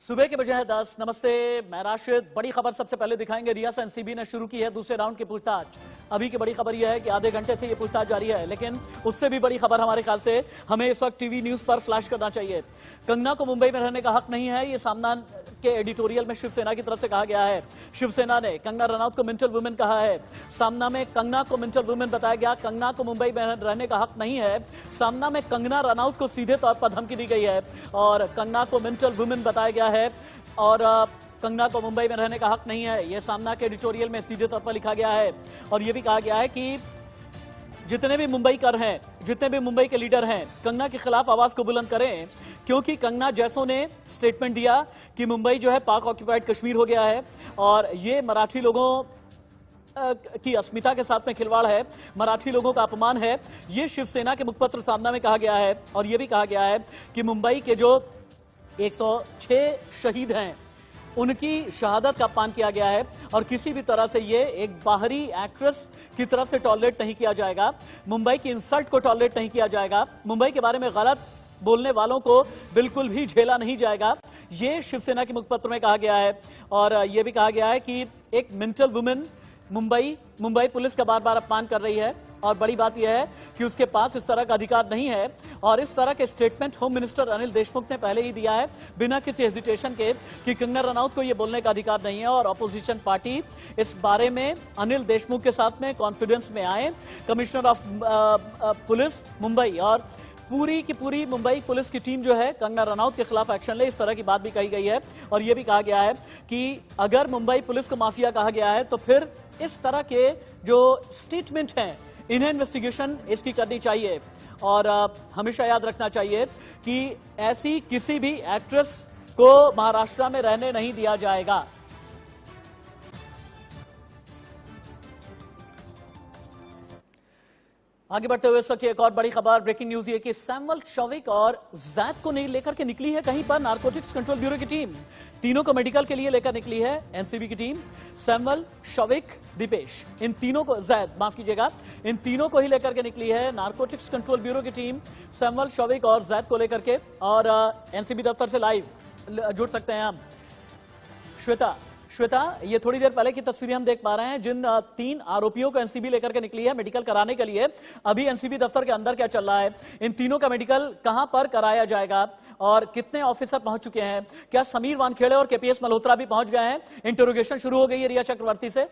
सुबह के बजे हैं 10। नमस्ते, मैं राशिद। बड़ी खबर सबसे पहले दिखाएंगे। रिया से एनसीबी ने शुरू की है दूसरे राउंड की पूछताछ। अभी की बड़ी खबर यह है कि आधे घंटे से यह पूछताछ जारी है, लेकिन उससे भी बड़ी खबर हमारे ख्याल से हमें इस वक्त टीवी न्यूज पर फ्लैश करना चाहिए। कंगना को मुंबई में रहने का हक नहीं है, ये सामना के एडिटोरियल में शिवसेना की तरफ से कहा गया है। शिवसेना ने कंगना रनौत को मेंटल वुमेन कहा है। सामना में कंगना को मेंटल वुमेन बताया गया। कंगना को मुंबई में रहने का हक नहीं है। सामना में कंगना रनौत को सीधे तौर पर धमकी दी गई है और कंगना को मेंटल वुमेन बताया गया है और कंगना को मुंबई में रहने का हक नहीं है, यह सामना के एडिटोरियल में सीधे तौर पर लिखा गया है। और यह भी कहा गया है कि जितने भी मुंबईकर हैं, जितने भी मुंबई के लीडर हैं, कंगना के खिलाफ आवाज को बुलंद करें, क्योंकि कंगना जैसों ने स्टेटमेंट दिया कि मुंबई जो है पाक ऑक्यूपाइड कश्मीर हो गया है और ये मराठी लोगों की अस्मिता के साथ में खिलवाड़ है, मराठी लोगों का अपमान है। ये शिवसेना के मुखपत्र सामना में कहा गया है और यह भी कहा गया है कि मुंबई के जो 106 शहीद हैं उनकी शहादत का अपमान किया गया है और किसी भी तरह से ये एक बाहरी एक्ट्रेस की तरफ से टॉलरेट नहीं किया जाएगा। मुंबई की इंसल्ट को टॉलरेट नहीं किया जाएगा। मुंबई के बारे में गलत बोलने वालों को बिल्कुल भी झेला नहीं जाएगा। ये शिवसेना के मुखपत्र में कहा गया है और यह भी कहा गया है कि एक मेंटल वुमेन मुंबई पुलिस का बार बार अपमान कर रही है और बड़ी बात यह है कि उसके पास इस तरह का अधिकार नहीं है। और इस तरह के statement home minister Anil Deshmukh ने पहले ही दिया है बिना किसी हेजिटेशन के कि कंगना रनौत को यह बोलने का अधिकार नहीं है और अपोजिशन पार्टी इस बारे में अनिल देशमुख के साथ में कॉन्फिडेंस में आए। कमिश्नर ऑफ पुलिस मुंबई और पूरी की पूरी मुंबई पुलिस की टीम जो है कंगना रनौत के खिलाफ एक्शन ले, इस तरह की बात भी कही गई है। और यह भी कहा गया है कि अगर मुंबई पुलिस को माफिया कहा गया है तो फिर इस तरह के जो स्टेटमेंट हैं इन्हें इन्वेस्टिगेशन इसकी करनी चाहिए और हमेशा याद रखना चाहिए कि ऐसी किसी भी एक्ट्रेस को महाराष्ट्र में रहने नहीं दिया जाएगा। आगे बढ़ते हुए सके एक और बड़ी खबर, ब्रेकिंग न्यूज ये कि सैमुअल शौविक और जैद को नहीं लेकर के निकली है कहीं पर नारकोटिक्स कंट्रोल ब्यूरो की टीम। तीनों को मेडिकल के लिए लेकर निकली है एनसीबी की टीम। सैमुअल, शौविक, दीपेश, इन तीनों को, जैद माफ कीजिएगा, इन तीनों को ही लेकर के निकली है नारकोटिक्स कंट्रोल ब्यूरो की टीम। सैमुअल, शौविक और जैद को लेकर के और एनसीबी दफ्तर से लाइव जुड़ सकते हैं हम। श्वेता, ये थोड़ी देर पहले की तस्वीरें हम देख पा रहे हैं जिन 3 आरोपियों को एनसीबी लेकर के निकली है मेडिकल कराने के लिए। अभी एनसीबी दफ्तर के अंदर क्या चल रहा है, इन तीनों का मेडिकल कहां पर कराया जाएगा और कितने ऑफिसर पहुंच चुके हैं, क्या समीर वानखेड़े और केपीएस मल्होत्रा भी पहुंच गए हैं? इंटरोगेशन शुरू हो गई है रिया चक्रवर्ती से।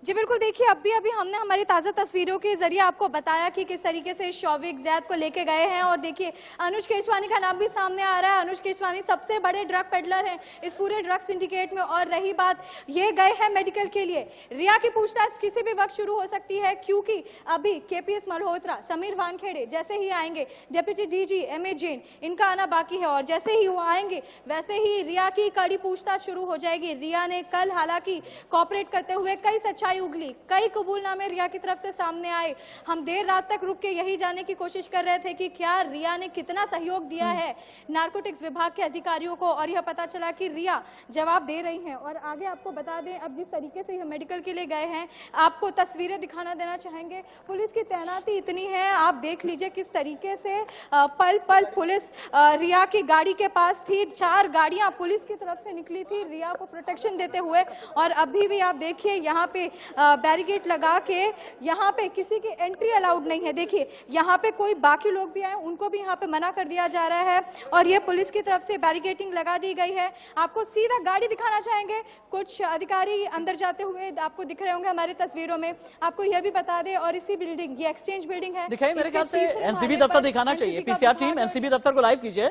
जी बिल्कुल, देखिए अभी हमने हमारी ताज़ा तस्वीरों के जरिए आपको बताया कि किस तरीके से शौविक, जैद को लेके गए हैं। और देखिए अनुज केशवानी का नाम भी सामने आ रहा है। अनुज केशवानी सबसे बड़े ड्रग पेडलर हैं इस पूरे ड्रग सिंडिकेट में। और रही बात, ये गए हैं मेडिकल के लिए। रिया की पूछताछ किसी भी वक्त शुरू हो सकती है क्योंकि अभी केपीएस मल्होत्रा, समीर वानखेड़े जैसे ही आएंगे, डेप्यूटी डीजी एमए जैन, इनका आना बाकी है और जैसे ही वो आएंगे वैसे ही रिया की कड़ी पूछताछ शुरू हो जाएगी। रिया ने कल हालांकि कॉपरेट करते हुए कई सच्चाई उगली, कई कबूलनामे रिया की तरफ से सामने आए। हम देर रात तक रुक के यही जानने की कोशिश कर रहे थे कि क्या रिया ने कितना सहयोग दिया है नारकोटिक्स विभाग के अधिकारियों को, और यह पता चला कि रिया जवाब दे रही हैं। और आगे आपको बता दें, अब जिस तरीके से यह मेडिकल के लिए गए हैं, आपको तस्वीरें दिखाना देना चाहेंगे। पुलिस की तैनाती इतनी है, आप देख लीजिए किस तरीके से पल पल पुलिस रिया की गाड़ी के पास थी। 4 गाड़ियां पुलिस की तरफ से निकली थी रिया को प्रोटेक्शन देते हुए। और अभी भी आप देखिए यहाँ पे बैरिकेड लगा के, यहाँ पे किसी की एंट्री अलाउड नहीं है। देखिए यहाँ पे कोई बाकी लोग भी आए, उनको भी यहाँ पे मना कर दिया जा रहा है और ये पुलिस की तरफ से बैरिकेडिंग लगा दी गई है। आपको सीधा गाड़ी दिखाना चाहेंगे, कुछ अधिकारी अंदर जाते हुए आपको दिख रहे होंगे हमारी तस्वीरों में। आपको यह भी बता दें, और इसी बिल्डिंग, ये एक्सचेंज बिल्डिंग है, दिखाई मेरे ख्याल से एनसीबी दफ्तर दिखाना चाहिए। पीसीआर टीम एनसीबी दफ्तर को लाइव कीजिए।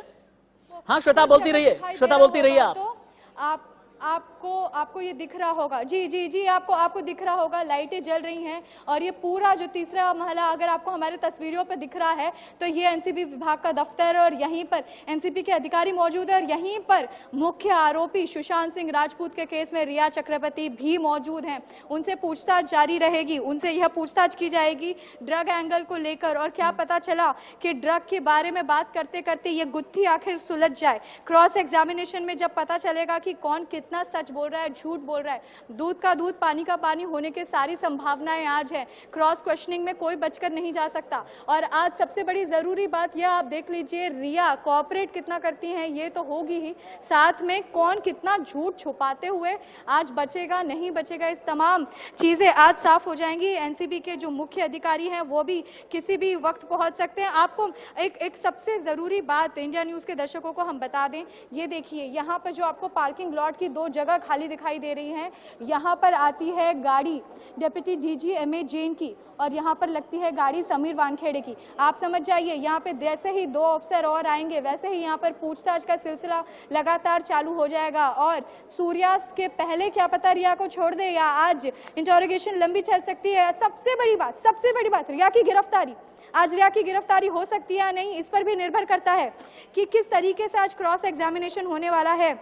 हाँ श्वेता बोलती रहिए, श्वेता बोलती रहिए। आपको ये दिख रहा होगा, जी आपको दिख रहा होगा, लाइटें जल रही हैं और ये पूरा जो तीसरा महला अगर आपको हमारे तस्वीरों पर दिख रहा है तो ये एनसीबी विभाग का दफ्तर और यहीं पर एनसीबी के अधिकारी मौजूद है। और यहीं पर मुख्य आरोपी सुशांत सिंह राजपूत के केस में रिया चक्रवर्ती भी मौजूद हैं। उनसे पूछताछ जारी रहेगी, उनसे यह पूछताछ की जाएगी ड्रग एंगल को लेकर। और क्या पता चला कि ड्रग के बारे में बात करते करते ये गुत्थी आखिर सुलझ जाए। क्रॉस एग्जामिनेशन में जब पता चलेगा कि कौन कितना कितना सच बोल रहा है, झूठ बोल रहा है। दूध का दूध, पानी का पानी होने की सारी संभावनाएं आज है। क्रॉस क्वेश्चनिंग में कोई बचकर नहीं जा सकता। और आज सबसे बड़ी जरूरी बात यह आप देख लीजिए, रिया कोऑपरेट कितना करती हैं ये तो होगी ही, साथ में कौन कितना झूठ छुपाते हुए आज बचेगा नहीं बचेगा, इस तमाम चीजें आज साफ हो जाएंगी। एनसीबी के जो मुख्य अधिकारी हैं वो भी किसी भी वक्त पहुंच सकते हैं। आपको एक सबसे जरूरी बात इंडिया न्यूज के दर्शकों को हम बता दें, ये देखिए यहाँ पर जो आपको पार्किंग लॉट की 2 जगह खाली दिखाई दे रही हैं, यहाँ पर आती है गाड़ी डेप्यूटी डीजी एमए जैन की और यहाँ पर लगती है गाड़ी समीर वानखेड़े की। आप समझ जाइए, यहाँ पे जैसे ही 2 अफसर और आएंगे वैसे ही यहाँ पर पूछताछ का सिलसिला लगातार चालू हो जाएगा। और सूर्यास्त के पहले क्या पता रिया को छोड़ दे या आज इंटरोगेशन लंबी चल सकती है। सबसे बड़ी बात रिया की गिरफ्तारी, आज रिया की गिरफ्तारी हो सकती है या नहीं, इस पर भी निर्भर करता है कि किस तरीके से आज क्रॉस एग्जामिनेशन होने वाला है।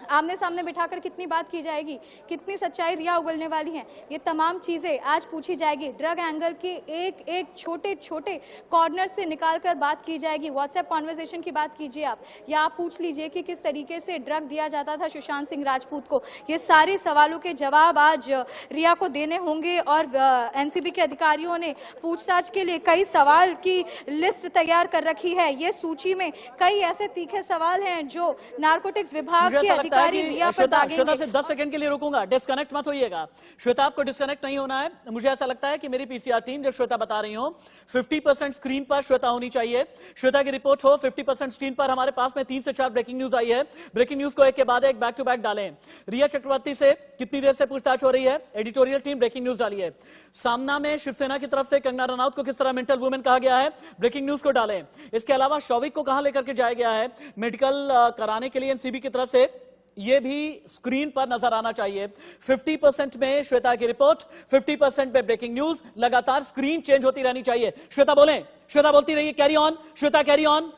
आमने सामने बिठाकर कितनी बात की जाएगी, कितनी सच्चाई रिया उगलने वाली है, ये तमाम चीजें आज पूछी जाएगी। ड्रग एंगल के एक एक छोटे छोटे कॉर्नर से निकालकर बात की जाएगी। व्हाट्सएप कॉन्वर्सेशन की बात कीजिए आप, या आप पूछ लीजिए कि किस तरीके से ड्रग दिया जाता था सुशांत सिंह राजपूत को। ये सारे सवालों के जवाब आज रिया को देने होंगे और एनसीबी के अधिकारियों ने पूछताछ के लिए कई सवाल की लिस्ट तैयार कर रखी है। ये सूची में कई ऐसे तीखे सवाल हैं जो नारकोटिक्स विभाग के श्वेता से 10 सेकंड के लिए रुकूंगा, डिस्कनेक्ट मत होइएगा। श्वेता आपको डिस्कनेक्ट नहीं होना है। मुझे ऐसा लगता है कि मेरी पीसीआर टीम जब श्वेता बता रही हो 50% स्क्रीन पर श्वेता होनी चाहिए, श्वेता की रिपोर्ट हो 50% स्क्रीन पर। हमारे पास में 3 से 4 ब्रेकिंग न्यूज आई है, ब्रेकिंग न्यूज को एक के बाद एक बैक टू बैक डालें। रिया चक्रवर्ती से कितनी देर से पूछताछ हो रही है, एडिटोरियल टीम ब्रेकिंग न्यूज डाली है। सामना में शिवसेना की तरफ से कंगना रनौत को किस तरह मेंटल वुमेन कहा गया है, ब्रेकिंग न्यूज को डालें। इसके अलावा शौविक को कहां लेकर के जाया गया है मेडिकल कराने के लिए एनसीबी की तरफ से, ये भी स्क्रीन पर नजर आना चाहिए। 50% में श्वेता की रिपोर्ट, 50% में ब्रेकिंग न्यूज, लगातार स्क्रीन चेंज होती रहनी चाहिए। श्वेता बोलें, श्वेता बोलती रहिए, carry on Shweta, carry on.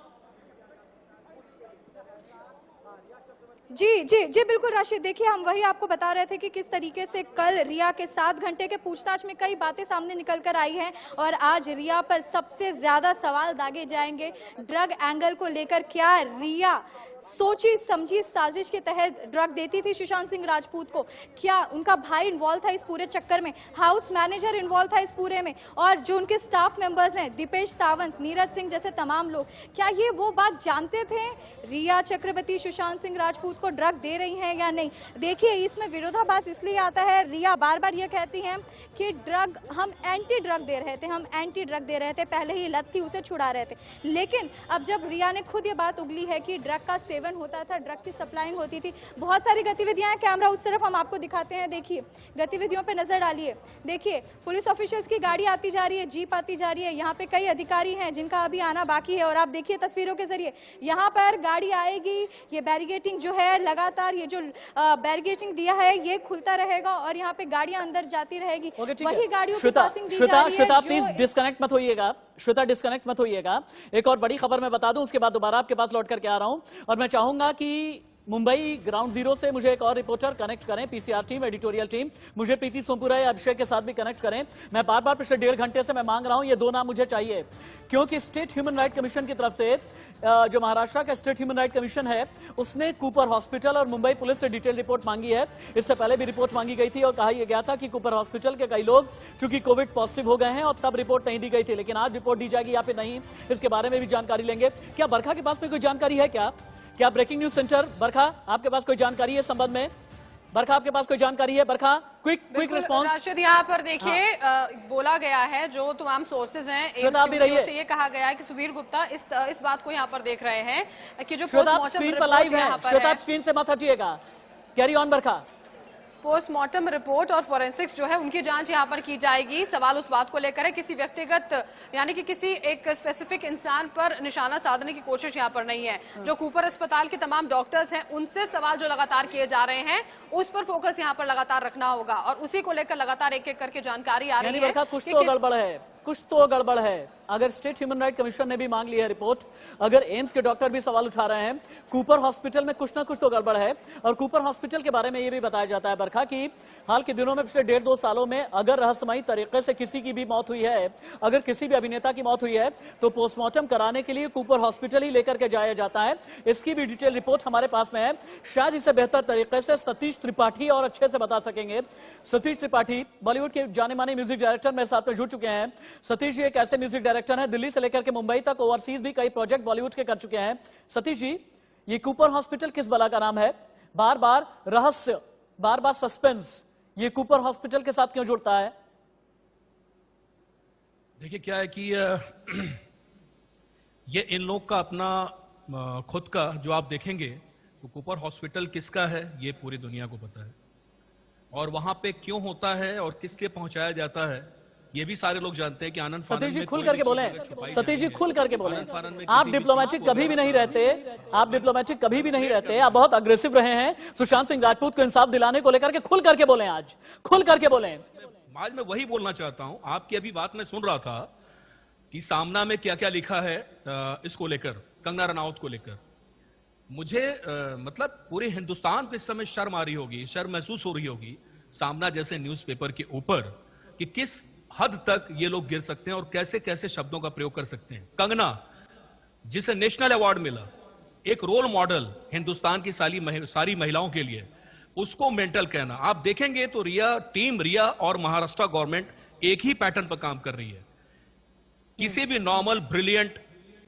जी बिल्कुल राशिद, देखिए हम वही आपको बता रहे थे कि किस तरीके से कल रिया के 7 घंटे के पूछताछ में कई बातें सामने निकल कर आई हैं और आज रिया पर सबसे ज्यादा सवाल दागे जाएंगे। ड्रग एंगल को लेकर क्या रिया सोची समझी साजिश के तहत ड्रग देती थी सुशांत सिंह राजपूत को, क्या उनका भाई इन्वॉल्व था इस पूरे चक्कर में, हाउस मैनेजर इन्वॉल्व था इस पूरे में, और जो उनके स्टाफ मेंबर्स हैं दीपेश सावंत, नीरज सिंह जैसे तमाम लोग, क्या ये वो बात जानते थे रिया चक्रवर्ती सुशांत सिंह राजपूत को ड्रग दे रही हैं या नहीं। देखिए इसमें विरोधाभास इसलिए आता है, रिया बार बार ये कहती हैं कि ड्रग हम एंटी ड्रग दे रहे थे, हम एंटी ड्रग दे रहे थे, पहले ही लत थी उसे छुड़ा रहे थे। लेकिन अब जब रिया ने खुद ये बात उगली है कि ड्रग का सेवन होता था, ड्रग की सप्लाइंग होती थी, बहुत सारी गतिविधियां हैं, कैमरा उस तरफ हम आपको दिखाते हैं, देखिए गतिविधियों पे नजर डालिए। देखिए पुलिस ऑफिशियल्स की गाड़ी आती जा रही है, जीप आती जा रही है, यहाँ पे कई अधिकारी हैं जिनका अभी आना बाकी है और आप देखिए तस्वीरों के जरिए यहाँ पर गाड़ी आएगी, ये बैरिगेटिंग जो है लगातार ये जो बैरिगेटिंग दिया है ये खुलता रहेगा और यहाँ पे गाड़ियां अंदर जाती रहेगी, वही गाड़ियों की पासिंग दी जा रही है। श्वेता प्लीज डिस्कनेक्ट मत होइएगा, श्वेता डिस्कनेक्ट मत होइएगा। एक और बड़ी खबर मैं बता दूं, उसके बाद दोबारा आपके पास लौट करके आ रहा हूं और मैं चाहूंगा कि मुंबई ग्राउंड जीरो से मुझे एक और रिपोर्टर कनेक्ट करें, पीसीआर टीम, एडिटोरियल टीम, मुझे प्रीति सोमपुरा या अभिषेक के साथ भी कनेक्ट करें। मैं बार बार पिछले 1.5 घंटे से मैं मांग रहा हूं, ये 2 नाम मुझे चाहिए, क्योंकि स्टेट ह्यूमन राइट कमीशन की तरफ से जो महाराष्ट्र का स्टेट ह्यूमन राइट कमीशन है उसने कूपर हॉस्पिटल और मुंबई पुलिस से डिटेल रिपोर्ट मांगी है। इससे पहले भी रिपोर्ट मांगी गई थी और कहा यह गया था कि कूपर हॉस्पिटल के कई लोग चूंकि कोविड पॉजिटिव हो गए हैं और तब रिपोर्ट नहीं दी गई थी, लेकिन आज रिपोर्ट दी जाएगी या फिर नहीं, इसके बारे में भी जानकारी लेंगे। क्या बरखा के पास में कोई जानकारी है क्या ब्रेकिंग न्यूज सेंटर बरखा आपके पास कोई जानकारी है संबंध में? बरखा आपके पास कोई जानकारी है? बरखा क्विक रिस्पांस। राशिद यहाँ पर देखिए बोला गया है, जो तमाम सोर्सेज हैं से ये कहा गया है कि सुधीर गुप्ता इस बात को यहाँ पर देख रहे हैं कि जो स्क्रीन पर लाइव है, श्वेता स्क्रीन से मत हटिएगा, carry on Barkha. Postmortem report और फोरेंसिक्स जो है उनकी जांच यहाँ पर की जाएगी। सवाल उस बात को लेकर है, किसी व्यक्तिगत यानी कि किसी एक स्पेसिफिक इंसान पर निशाना साधने की कोशिश यहाँ पर नहीं है। जो कूपर अस्पताल के तमाम डॉक्टर्स हैं उनसे सवाल जो लगातार किए जा रहे हैं उस पर फोकस यहाँ पर लगातार रखना होगा और उसी को लेकर लगातार एक एक करके जानकारी आ रही है। कुछ तो गड़बड़ है, कुछ तो गड़बड़ है, अगर स्टेट ह्यूमन राइट कमीशन ने भी मांग ली है रिपोर्ट, अगर एम्स के डॉक्टर भी सवाल उठा रहे हैं, कूपर हॉस्पिटल में कुछ ना कुछ तो गड़बड़ है। और कूपर हॉस्पिटल के बारे में यह भी बताया जाता है बरखा कि हाल के दिनों में पिछले 1.5-2 सालों में अगर रहस्यमयी तरीके से किसी की भी मौत हुई है, अगर किसी भी अभिनेता की मौत हुई है, तो पोस्टमार्टम कराने के लिए कूपर हॉस्पिटल ही लेकर के जाया जाता है। इसकी भी डिटेल रिपोर्ट हमारे पास में है। शायद इसे बेहतर तरीके से सतीश त्रिपाठी और अच्छे से बता सकेंगे। सतीश त्रिपाठी बॉलीवुड के जाने माने म्यूजिक डायरेक्टर मेरे साथ में जुड़ चुके हैं। सतीश जी एक ऐसे म्यूजिक डायरेक्टर हैं, दिल्ली से लेकर के मुंबई तक ओवरसीज भी कई प्रोजेक्ट बॉलीवुड के कर चुके हैं। सतीश जी, ये कूपर हॉस्पिटल किस बला का नाम है? बार बार रहस्य, बार बार सस्पेंस, ये कूपर हॉस्पिटल के साथ क्यों जुड़ता है? देखिए क्या है कि ये इन लोग का अपना खुद का जो आप देखेंगे तो कूपर हॉस्पिटल किसका है ये पूरी दुनिया को पता है, और वहां पे क्यों होता है और किस लिए पहुंचाया जाता है ये भी सारे लोग जानते हैं कि आनंद फानन सतीश जी में खुल कोई करके भी बोले, चीज़ अगर छुपाई सतीश जी जाती है, खुल करके बोले। आनंद फानन में आप किसी भी डिप्लोमेटिक चीज़ को कभी भी नहीं अगर रहते, आप डिप्लोमेटिक कभी भी नहीं रहते, आप बहुत अग्रेसिव रहे हैं सुशांत सिंह राजपूत को इंसाफ दिलाने को लेकर के। खुल करके बोले, आज खुल करके बोले। आज मैं वही बोलना चाहता हूं। आपकी अभी बात मैं सुन रहा था कि सामना में क्या क्या लिखा है इसको लेकर, कंगना रनौत को लेकर। मुझे मतलब पूरे हिंदुस्तान को इस समय शर्म आ रही होगी, शर्म महसूस हो रही होगी सामना जैसे न्यूज़पेपर के ऊपर कि किस हद तक ये लोग गिर सकते हैं और कैसे कैसे शब्दों का प्रयोग कर सकते हैं। कंगना जिसे नेशनल अवार्ड मिला, एक रोल मॉडल हिंदुस्तान की सारी महिलाओं के लिए, उसको मेंटल कहना। आप देखेंगे तो टीम रिया और महाराष्ट्र गवर्नमेंट एक ही पैटर्न पर काम कर रही है। किसी भी नॉर्मल, ब्रिलियंट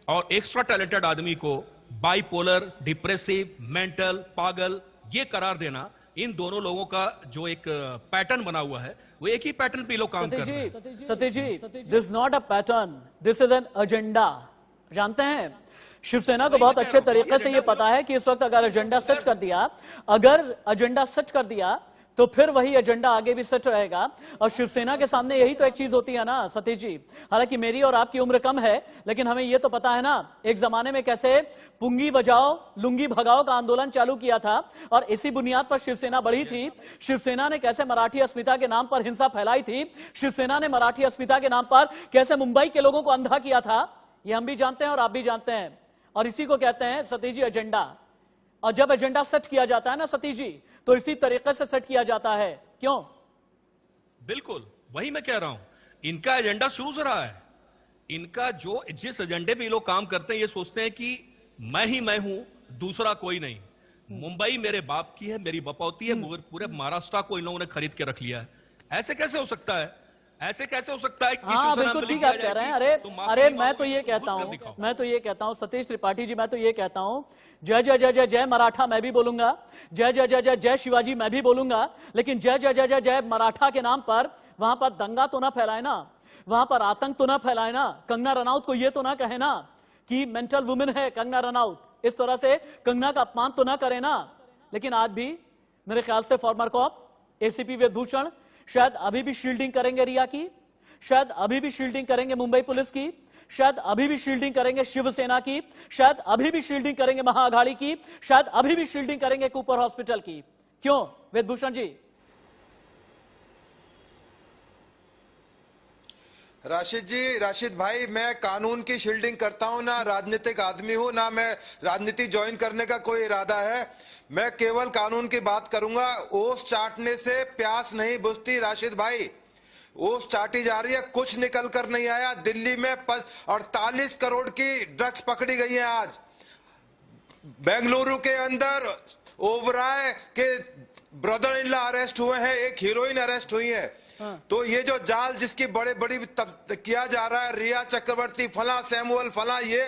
और एक्स्ट्रा टैलेंटेड आदमी को बाइपोलर, डिप्रेसिव, मेंटल, पागल ये करार देना, इन दोनों लोगों का जो एक पैटर्न बना हुआ है वो एक ही पैटर्न पे लोग काम कर रहे हैं। Satish ji, this not a pattern, this is an agenda. जानते हैं शिवसेना को बहुत अच्छे तरीके से ये पता है कि इस वक्त अगर एजेंडा सेट कर दिया, अगर एजेंडा सेट कर दिया तो फिर वही एजेंडा आगे भी सेट रहेगा। और शिवसेना के सामने यही तो एक चीज होती है ना सतीश जी। हालांकि मेरी और आपकी उम्र कम है, लेकिन हमें ये तो पता है ना एक जमाने में कैसे पुंगी बजाओ लुंगी भगाओ का आंदोलन चालू किया था और इसी बुनियाद पर शिवसेना बढ़ी थी। शिवसेना ने कैसे मराठी अस्मिता के नाम पर हिंसा फैलाई थी, शिवसेना ने मराठी अस्मिता के नाम पर कैसे मुंबई के लोगों को अंधा किया था, ये हम भी जानते हैं और आप भी जानते हैं। और इसी को कहते हैं सतीश जी एजेंडा। और जब एजेंडा सेट किया जाता है ना सतीश जी, तो इसी तरीके से सेट किया जाता है। क्यों? बिल्कुल वही मैं कह रहा हूं, इनका एजेंडा शुरू से रहा है। इनका जो जिस एजेंडे पे ये लोग काम करते हैं, ये सोचते हैं कि मैं ही मैं हूं, दूसरा कोई नहीं। मुंबई मेरे बाप की है, मेरी बपौती है, पूरे महाराष्ट्र को इन लोगों ने खरीद के रख लिया है। ऐसे कैसे हो सकता है? ऐसे कैसे हो सकता है कि हाँ बिल्कुल ठीक आप कह रहे हैं। अरे मैं तो ये कहता हूँ सतीश त्रिपाठी जी, मैं तो ये कहता हूँ जय जय जय जय जय मराठा मैं भी बोलूंगा, जय जय जय जय जय शिवाजी मैं भी बोलूंगा, लेकिन जय जय जय जय जय मराठा के नाम पर वहां पर दंगा तो ना फैलाए ना, वहां पर आतंक तो ना फैलाए ना, कंगना रनौत को ये तो ना कहे ना कि मेंटल वुमेन है कंगना रनौत, इस तरह से कंगना का अपमान तो ना करे ना। लेकिन आज भी मेरे ख्याल से फॉर्मर कॉप एसीपी वेदभूषण शायद अभी भी शील्डिंग करेंगे रिया की, शायद अभी भी शील्डिंग करेंगे मुंबई पुलिस की, शायद अभी भी शील्डिंग करेंगे शिवसेना की, शायद अभी भी शील्डिंग करेंगे महाअघाड़ी की, शायद अभी भी शील्डिंग करेंगे कूपर हॉस्पिटल की। क्यों वेदभूषण जी? राशिद जी, राशिद भाई, मैं कानून की शील्डिंग करता हूं ना, राजनीतिक आदमी हूं ना, मैं राजनीति ज्वाइन करने का कोई इरादा है। मैं केवल कानून की बात करूंगा। ओस चाटने से प्यास नहीं बुझती राशिद भाई, ओस चाटी जा रही है, कुछ निकल कर नहीं आया। दिल्ली में 48 करोड़ की ड्रग्स पकड़ी गई है आज। बेंगलुरु के अंदर ओबराय के ब्रदर इन लॉ अरेस्ट हुए हैं, एक हीरोइन अरेस्ट हुई है। तो ये जो जाल जिसकी बड़े बड़ी किया जा रहा है, रिया चक्रवर्ती फला, सैमुअल फला, ये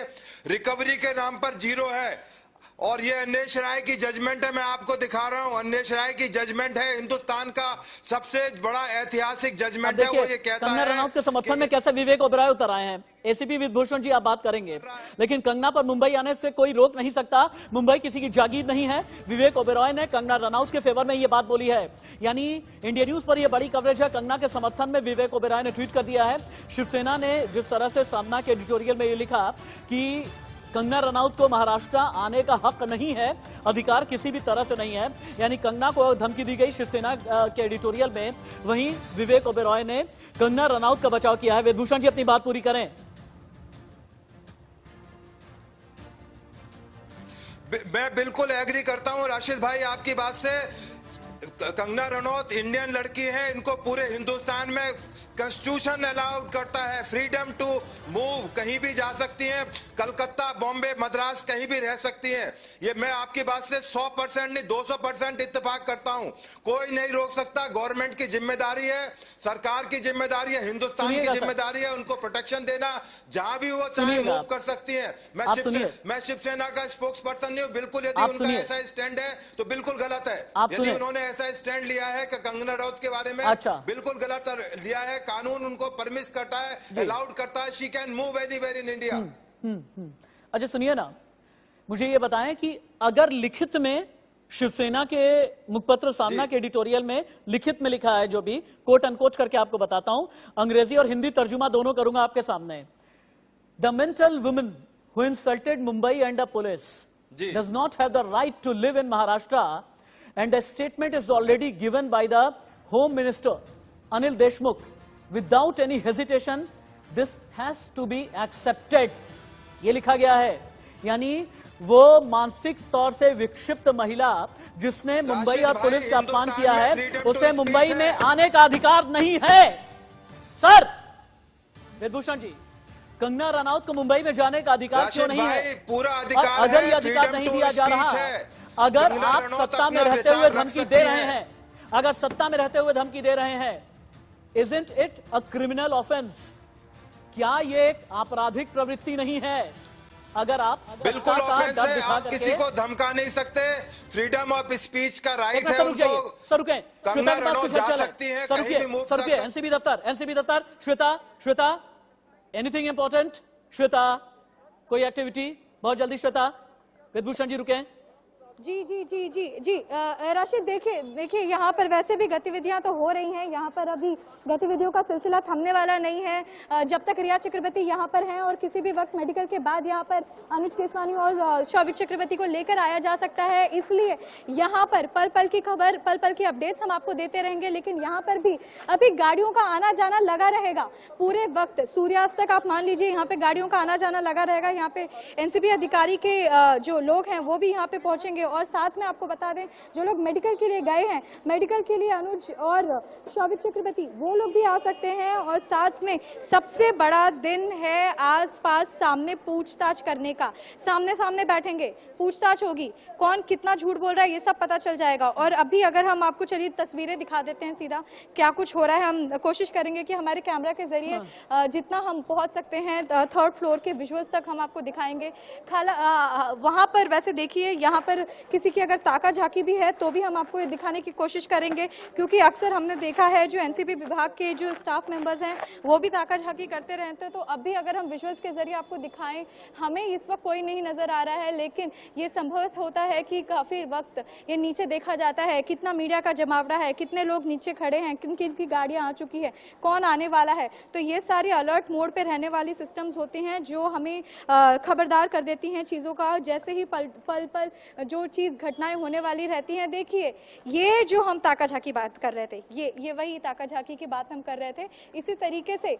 रिकवरी के नाम पर जीरो है। और ये अन्वेष राय की जजमेंट है, मैं आपको दिखा रहा हूं। अन्वेष राय की जजमेंट है, हिंदुस्तान का सबसे बड़ा ऐतिहासिक जजमेंट है। वो ये कहता है कंगना रनौत के समर्थन में कैसे विवेक ओबराय उतर आए हैं। एसीपी विभूषण जी आप बात करेंगे, लेकिन कंगना पर मुंबई आने से कोई रोक नहीं सकता, मुंबई किसी की जागीर नहीं है। विवेक ओबराय ने कंगना रनौत के फेवर में ये बात बोली है, यानी इंडिया न्यूज पर यह बड़ी कवरेज है। कंगना के समर्थन में विवेक ओबराय ने ट्वीट कर दिया है। शिवसेना ने जिस तरह से सामना के एडिटोरियल में ये लिखा कि कंगना रनौत को महाराष्ट्र आने का हक नहीं है, अधिकार किसी भी तरह से नहीं है, यानी कंगना को धमकी दी गई शिवसेना के एडिटोरियल में। वहीं विवेक ओबेरॉय ने कंगना रनौत का बचाव किया है। वेदभूषण जी अपनी बात पूरी करें। मैं बिल्कुल एग्री करता हूं राशिद भाई आपकी बात से। कंगना रनौत इंडियन लड़की है, इनको पूरे हिंदुस्तान में कॉन्स्टिट्यूशन अलाउड करता है फ्रीडम टू मूव, कहीं भी जा सकती हैं, कलकत्ता, बॉम्बे, मद्रास कहीं भी रह सकती हैं। ये मैं आपकी बात से 100% नहीं 200% इत्तेफाक करता हूं। कोई नहीं रोक सकता, गवर्नमेंट की जिम्मेदारी है, सरकार की जिम्मेदारी है, हिंदुस्तान की जिम्मेदारी है उनको प्रोटेक्शन देना, जहां भी वो चाहे मूव कर सकती है। मैं शिवसेना का स्पोक्स पर्सन नहीं हूं, बिल्कुल यदि उनका ऐसा स्टैंड है तो बिल्कुल गलत है। यदि उन्होंने ऐसा स्टैंड लिया है कि कंगना रनौत के बारे में, बिल्कुल गलत लिया है। कानून उनको परमिट करता है, अलाउड करता है, she can move anywhere in India. अच्छा सुनिए ना, मुझे ये बताएं कि अगर लिखित में शिवसेना के मुखपत्र सामना के एडिटोरियल में लिखित में लिखा है, जो भी कोट अनकोट करके आपको बताता हूं, अंग्रेजी और हिंदी तर्जुमा दोनों करूंगा आपके सामने। The mental woman who insulted Mumbai and the police does not have the right to live in Maharashtra and the statement is already given by the home minister Anil Deshmukh without any hesitation, this has to be accepted. ये लिखा गया है, यानी वो मानसिक तौर से विक्षिप्त महिला जिसने मुंबई और पुलिस का अपमान किया है, उसे मुंबई में आने का अधिकार नहीं है। सर वेदभूषण जी, कंगना रनौत को मुंबई में जाने का अधिकार क्यों नहीं है? पूरा अधिकार अगर ये अधिकार नहीं दिया जा रहा, अगर आप सत्ता में रहते हुए धमकी दे रहे हैं, अगर सत्ता में रहते हुए धमकी दे रहे हैं, Isn't it a criminal offense? क्या ये एक आपराधिक प्रवृत्ति नहीं है? अगर आप बिल्कुल ऑफेंस है, आप किसी को धमका नहीं सकते, फ्रीडम ऑफ स्पीच का राइट है उनको। सर रुके, कंगना रनौत जा सकती हैं, कहीं भी मूव कर सकती हैं। एनसीबी दफ्तर, श्वेता, एनीथिंग इंपॉर्टेंट? श्वेता, कोई एक्टिविटी? बहुत जल्दी श्वेता। वेदभूषण जी रुके। जी राशिद, देखिए यहाँ पर वैसे भी गतिविधियां तो हो रही हैं, यहाँ पर अभी गतिविधियों का सिलसिला थमने वाला नहीं है जब तक रिया चक्रवर्ती यहाँ पर हैं, और किसी भी वक्त मेडिकल के बाद यहाँ पर अनुज केसवानी और शौविक चक्रवर्ती को लेकर आया जा सकता है। इसलिए यहाँ पर पल पल की खबर, पल पल की अपडेट्स हम आपको देते रहेंगे। लेकिन यहाँ पर भी अभी गाड़ियों का आना जाना लगा रहेगा पूरे वक्त, सूर्यास्त तक आप मान लीजिए यहाँ पे गाड़ियों का आना जाना लगा रहेगा। यहाँ पे एनसीबी अधिकारी के जो लोग हैं वो भी यहाँ पे पहुंचेंगे, और साथ में आपको बता दें जो लोग मेडिकल के लिए गए हैं, मेडिकल के लिए अनुज और शौविक चक्रवर्ती वो लोग भी आ सकते हैं। और साथ में सबसे बड़ा दिन है आसपास सामने पूछताछ करने का, सामने सामने बैठेंगे, पूछताछ होगी, कौन कितना झूठ बोल रहा है ये सब पता चल जाएगा। और अभी अगर हम आपको चलिए तस्वीरें दिखा देते हैं सीधा क्या कुछ हो रहा है। हम कोशिश करेंगे कि हमारे कैमरा के जरिए जितना हम पहुंच सकते हैं 3rd फ्लोर के विजुअल्स तक हम आपको दिखाएंगे। वहां पर वैसे देखिए यहाँ पर किसी की अगर ताका झांकी भी है तो भी हम आपको ये दिखाने की कोशिश करेंगे, क्योंकि अक्सर हमने देखा है जो एनसीबी विभाग के जो स्टाफ मेंबर्स हैं वो भी ताका झांकी करते रहते हैं। तो अब भी अगर हम विजुअल्स के जरिए आपको दिखाएं, हमें इस वक्त कोई नहीं नजर आ रहा है, लेकिन ये संभव होता है कि काफी वक्त ये नीचे देखा जाता है, कितना मीडिया का जमावड़ा है, कितने लोग नीचे खड़े हैं, किन किन की गाड़ियां आ चुकी है, कौन आने वाला है। तो ये सारी अलर्ट मोड पे रहने वाली सिस्टम्स होती हैं जो हमें खबरदार कर देती हैं चीजों का, जैसे ही पल पल जो चीज घटनाएं होने वाली रहती हैं। देखिए ये जो हम ताका झांकी बात कर रहे थे, ये वही ताका झांकी की बात हम कर रहे थे। इसी तरीके से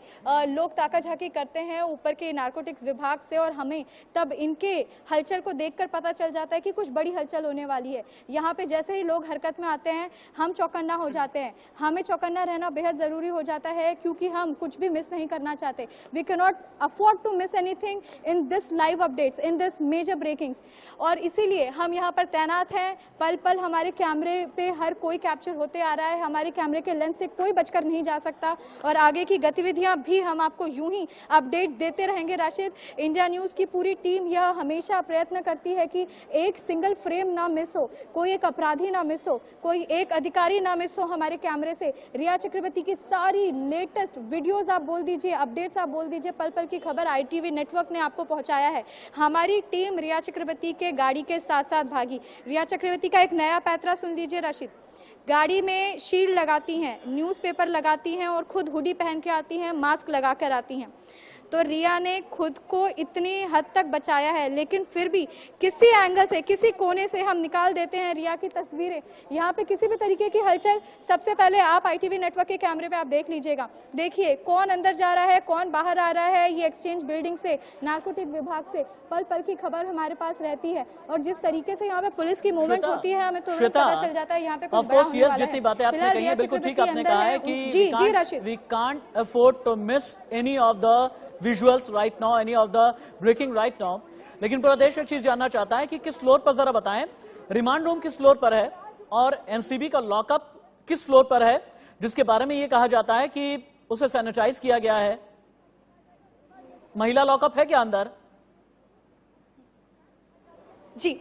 लोग ताका झांकी करते हैं ऊपर के नारकोटिक्स विभाग से, और हमें तब इनके हलचल को देखकर पता चल जाता है कि कुछ बड़ी हलचल होने वाली है। यहाँ पे जैसे ही लोग हरकत में आते हैं हम चौकन्ना हो जाते हैं। हमें चौकन्ना रहना बेहद जरूरी हो जाता है, क्योंकि हम कुछ भी मिस नहीं करना चाहते। We can not afford to miss anything in this live updates, in this major breakings. और इसीलिए हम यहाँ पर तैनात हैं, पल पल हमारे कैमरे पे हर कोई कैप्चर होते आ रहा है, हमारे कैमरे के लेंस से कोई बचकर नहीं जा सकता, और आगे की गतिविधियां भी हम आपको यूं ही अपडेट देते रहेंगे। राशिद, इंडिया न्यूज की पूरी टीम यह हमेशा प्रयत्न करती है कि एक सिंगल फ्रेम ना मिस हो, कोई एक अपराधी ना मिस हो, कोई एक अधिकारी ना मिस हो हमारे कैमरे से। रिया चक्रवर्ती की सारी लेटेस्ट वीडियोस आप बोल दीजिए, अपडेट्स आप बोल दीजिए, पल पल की खबर ITV नेटवर्क ने आपको पहुंचाया है। हमारी टीम रिया चक्रवर्ती के गाड़ी के साथ साथ भागी। रिया चक्रवर्ती का एक नया पैतरा सुन लीजिए राशिद। गाड़ी में शील्ड लगाती हैं, न्यूज़पेपर लगाती हैं, और खुद हुडी पहन के आती हैं, मास्क लगा कर आती हैं। तो रिया ने खुद को इतनी हद तक बचाया है, लेकिन फिर भी किसी एंगल से, किसी कोने से हम निकाल देते हैं रिया की तस्वीरें। यहाँ पे किसी भी तरीके की हलचल, सबसे पहले आप ITV नेटवर्क के कैमरे पे आप देख लीजिएगा, देखिए कौन अंदर जा रहा है, कौन बाहर आ रहा है। ये एक्सचेंज बिल्डिंग से, नारकोटिक विभाग से पल पल की खबर हमारे पास रहती है, और जिस तरीके से यहाँ पे पुलिस की मूवमेंट होती है हमें तुरंत पता चल जाता है यहाँ पे कुछ बड़ा होने वाला है। जितनी बातें आपने कही है बिल्कुल ठीक आपने कहा है कि जी Rashid, we can't afford to miss any of the visuals right now, any of the breaking right now। लेकिन पूरा देश एक चीज जानना चाहता है कि किस फ्लोर पर, जरा बताएं, रिमांड रूम किस फ्लोर पर है और एनसीबी का लॉकअप किस फ्लोर पर है, जिसके बारे में यह कहा जाता है कि उसे सैनिटाइज किया गया है। महिला लॉकअप है क्या अंदर? जी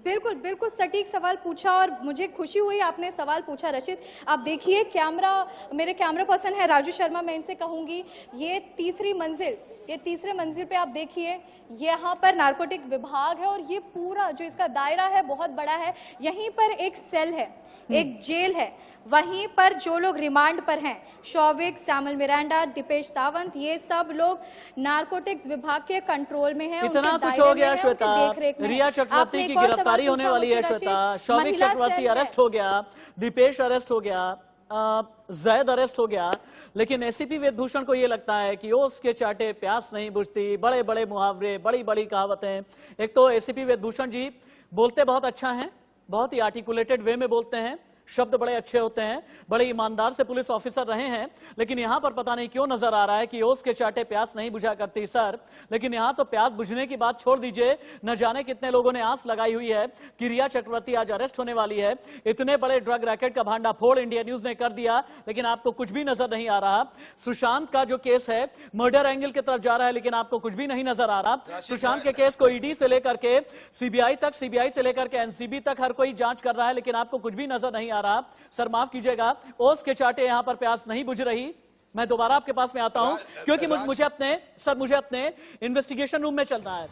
बिल्कुल बिल्कुल सटीक सवाल पूछा, और मुझे खुशी हुई आपने सवाल पूछा रशीद। आप देखिए कैमरा, मेरे कैमरा पर्सन है राजू शर्मा, मैं इनसे कहूंगी ये तीसरी मंजिल पे आप देखिए, यहाँ पर नारकोटिक विभाग है और ये पूरा जो इसका दायरा है बहुत बड़ा है। यहीं पर एक सेल है, एक जेल है, वहीं पर जो लोग रिमांड पर हैं, शौविक, सैमुअल मिरांडा, दीपेश सावंत, ये सब लोग नारकोटिक्स विभाग के कंट्रोल में हैं। इतना कुछ हो गया श्वेता, रिया चक्रवर्ती की गिरफ्तारी होने वाली है श्वेता, शौविक चक्रवर्ती अरेस्ट हो गया, दीपेश अरेस्ट हो गया, जैद अरेस्ट हो गया, लेकिन एसीपी वेदभूषण को यह लगता है कि ओस के चाटे प्यास नहीं बुझती। बड़े बड़े मुहावरे, बड़ी बड़ी कहावतें। एक तो एसीपी वेदभूषण जी बोलते बहुत अच्छा हैं, बहुत ही आर्टिकुलेटेड वे में बोलते हैं, शब्द बड़े अच्छे होते हैं, बड़े ईमानदार से पुलिस ऑफिसर रहे हैं, लेकिन यहां पर पता नहीं क्यों नजर आ रहा है कि ओस के चाटे प्यास नहीं बुझा करती सर। लेकिन यहां तो प्यास बुझने की बात छोड़ दीजिए, न जाने कितने लोगों ने आस लगाई हुई है कि रिया चक्रवर्ती आज अरेस्ट होने वाली है। इतने बड़े ड्रग रैकेट का भांडाफोड़ इंडिया न्यूज ने कर दिया, लेकिन आपको कुछ भी नजर नहीं आ रहा। सुशांत का जो केस है मर्डर एंगल की तरफ जा रहा है, लेकिन आपको कुछ भी नहीं नजर आ रहा। सुशांत के केस को ईडी से लेकर के सीबीआई तक, सीबीआई से लेकर के एनसीबी तक हर कोई जांच कर रहा है, लेकिन आपको कुछ भी नजर नहीं आ रहा। सर माफ कीजिएगा, ओस के चाटे यहां पर प्यास नहीं बुझ रही। मैं दोबारा आपके पास में आता हूं क्योंकि मुझे अपने इन्वेस्टिगेशन रूम में चलना है,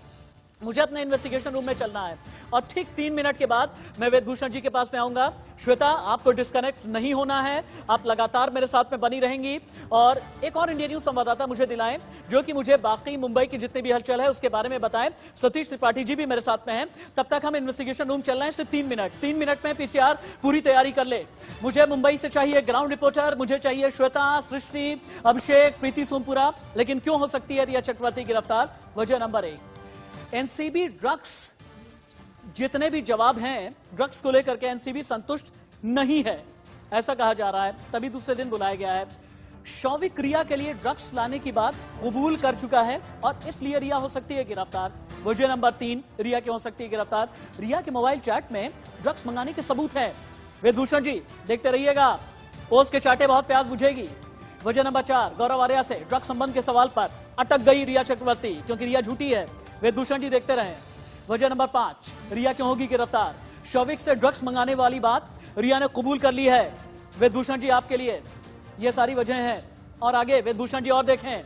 मुझे अपने इन्वेस्टिगेशन रूम में चलना है, और ठीक 3 मिनट के बाद मैं वेदभूषण जी के पास में आऊंगा। श्वेता, आपको डिस्कनेक्ट नहीं होना है, आप लगातार मेरे साथ में बनी रहेंगी। और एक और इंडिया न्यूज संवाददाता मुझे दिलाएं जो कि मुझे बाकी मुंबई की जितनी भी हलचल है उसके बारे में बताएं। सतीश त्रिपाठी जी भी मेरे साथ में हैं। तब तक हम इन्वेस्टिगेशन रूम चल रहे हैं, सिर्फ 3 मिनट में पीसीआर पूरी तैयारी कर ले। मुझे मुंबई से चाहिए ग्राउंड रिपोर्टर, मुझे चाहिए श्वेता, सृष्टि, अभिषेक, प्रीति सोमपुरा। लेकिन क्यों हो सकती है रिया चक्रवर्ती गिरफ्तार? वजह नंबर 1, एनसीबी ड्रग्स, जितने भी जवाब हैं ड्रग्स को लेकर के एनसीबी संतुष्ट नहीं है, ऐसा कहा जा रहा है। तभी दूसरे दिन बुलाया गया है। शौविक रिया के लिए ड्रग्स लाने की बात कबूल कर चुका है और इसलिए रिया हो सकती है गिरफ्तार। वजह नंबर 3, रिया क्यों हो सकती है गिरफ्तार? रिया के मोबाइल चैट में ड्रग्स मंगाने के सबूत हैं। वेदभूषण जी देखते रहिएगा, ओस के चाटे बहुत प्यास बुझेगी। वजह नंबर 4, गौरव आर्या से ड्रग्स संबंध के सवाल पर अटक गई रिया चक्रवर्ती, क्योंकि रिया झूठी है। वेदभूषण जी देखते रहें। वजह नंबर 5, रिया क्यों होगी गिरफ्तार? शौविक से ड्रग्स मंगाने वाली बात रिया ने कबूल कर ली है। वेदभूषण जी आपके लिए ये सारी वजह हैं। और आगे वेदभूषण जी और देखें,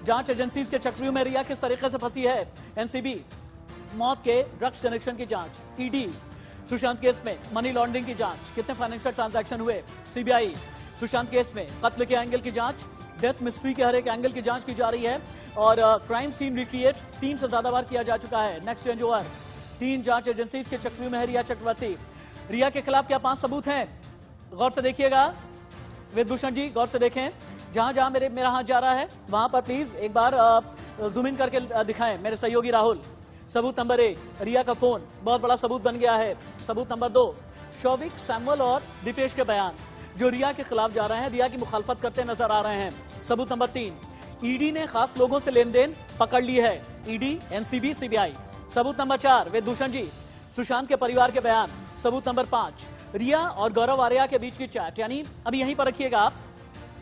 जांच एजेंसीज के चक्रियों में रिया किस तरीके से फंसी है। एनसीबी मौत के ड्रग्स कनेक्शन की जांच, ईडी सुशांत केस में मनी लॉन्ड्रिंग की जांच, कितने फाइनेंशियल ट्रांजैक्शन हुए, सीबीआई सुशांत केस में कत्ल के एंगल की जांच, डेथ मिस्ट्री के हर एक एंगल की जांच की जा रही है। और क्राइम सीन रिक्रिएट 3 से ज्यादा बार किया जा चुका है। नेक्स्ट चेंज ओवर, 3 जांच एजेंसीज के चक्रियों में है रिया चक्रवर्ती। रिया के खिलाफ क्या 5 सबूत हैं? गौर से देखिएगा वेदभूषण जी, गौर से देखें। जहां जहां मेरा हाथ जा रहा है वहां पर प्लीज एक बार जूम इन करके दिखाएं मेरे सहयोगी राहुल। सबूत नंबर 1, रिया का फोन बहुत बड़ा सबूत बन गया है। सबूत नंबर 2, शौविक, सैमुअल और दीपेश के बयान जो रिया के खिलाफ जा रहे हैं, रिया की मुखालफत करते नजर आ रहे हैं। सबूत नंबर 3, ईडी ने खास लोगों से लेन देन पकड़ ली है, ईडी, एनसीबी, सीबीआई। सबूत नंबर 4, वेदभूषण जी, सुशांत के परिवार के बयान। सबूत नंबर 5, रिया और गौरव आर्या के बीच की चैट। यानी अभी यहीं पर रखिएगा आप,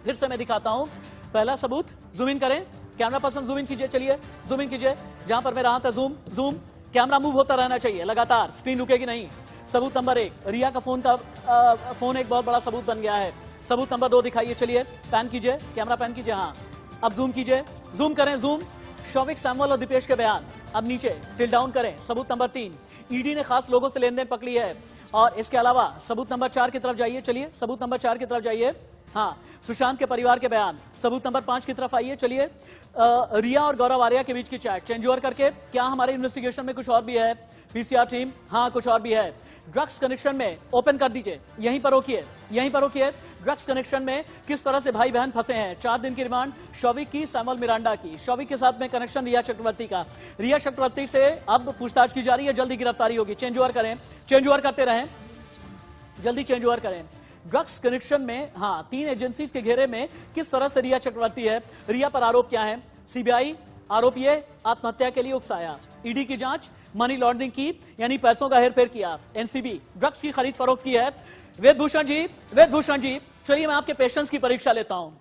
फिर से मैं दिखाता हूं। पहला सबूत, जूम इन करें, कैमरा पर्सन जूम इन कीजिए, चलिए जूम इन कीजिए, जहां पर मेरा हाथ है जूम जूम, कैमरा मूव होता रहना चाहिए लगातार, स्क्रीन रुकेगी नहीं। सबूत नंबर 1, रिया का फोन एक बहुत बड़ा सबूत बन गया है। सबूत नंबर 2 दिखाइए, चलिए पैन कीजिए, कैमरा पैन कीजिए, हाँ अब जूम कीजिए, जूम करें, जूम, शौविक, सैमुअल और दीपेश के बयान। अब नीचे टिल डाउन करें। सबूत नंबर 3, ईडी ने खास लोगों से लेन देन पकड़ी है। और इसके अलावा सबूत नंबर 4 की तरफ जाइए, चलिए सबूत नंबर 4 की तरफ जाइए। हाँ, सुशांत के परिवार के बयान। सबूत नंबर 5 की तरफ आइए। चलिए, रिया और गौरव आर्या के बीच की चैट चेंज ओवर करके, क्या हमारे इन्वेस्टिगेशन में कुछ और भी है? पीसीआर टीम, हाँ कुछ और भी है। ड्रग्स कनेक्शन में ओपन कर दीजिए, यहीं पर रोकिए, यहीं पर रोकिए। ड्रग्स कनेक्शन में किस तरह से भाई बहन फंसे हैं। 4 दिन की रिमांड शौविक की, सैमुअल मिरांडा की। शौविक के साथ में कनेक्शन रिया चक्रवर्ती का। रिया चक्रवर्ती से अब पूछताछ की जा रही है, जल्दी गिरफ्तारी होगी। चेंज ओवर करें, चेंज ओवर करते रहें, जल्दी चेंज ओवर करें। ड्रग्स कनेक्शन में, हाँ, 3 एजेंसीज के घेरे में किस तरह से रिया चक्रवर्ती है। रिया पर आरोप क्या है? सीबीआई आरोप ये आत्महत्या के लिए उकसाया। ईडी की जांच, मनी लॉन्ड्रिंग की, यानी पैसों का हेरफेर किया। एनसीबी ड्रग्स की खरीद फरोख्त की है। वेदभूषण जी, वेदभूषण जी, चलिए मैं आपके पेशेंस की परीक्षा लेता हूं।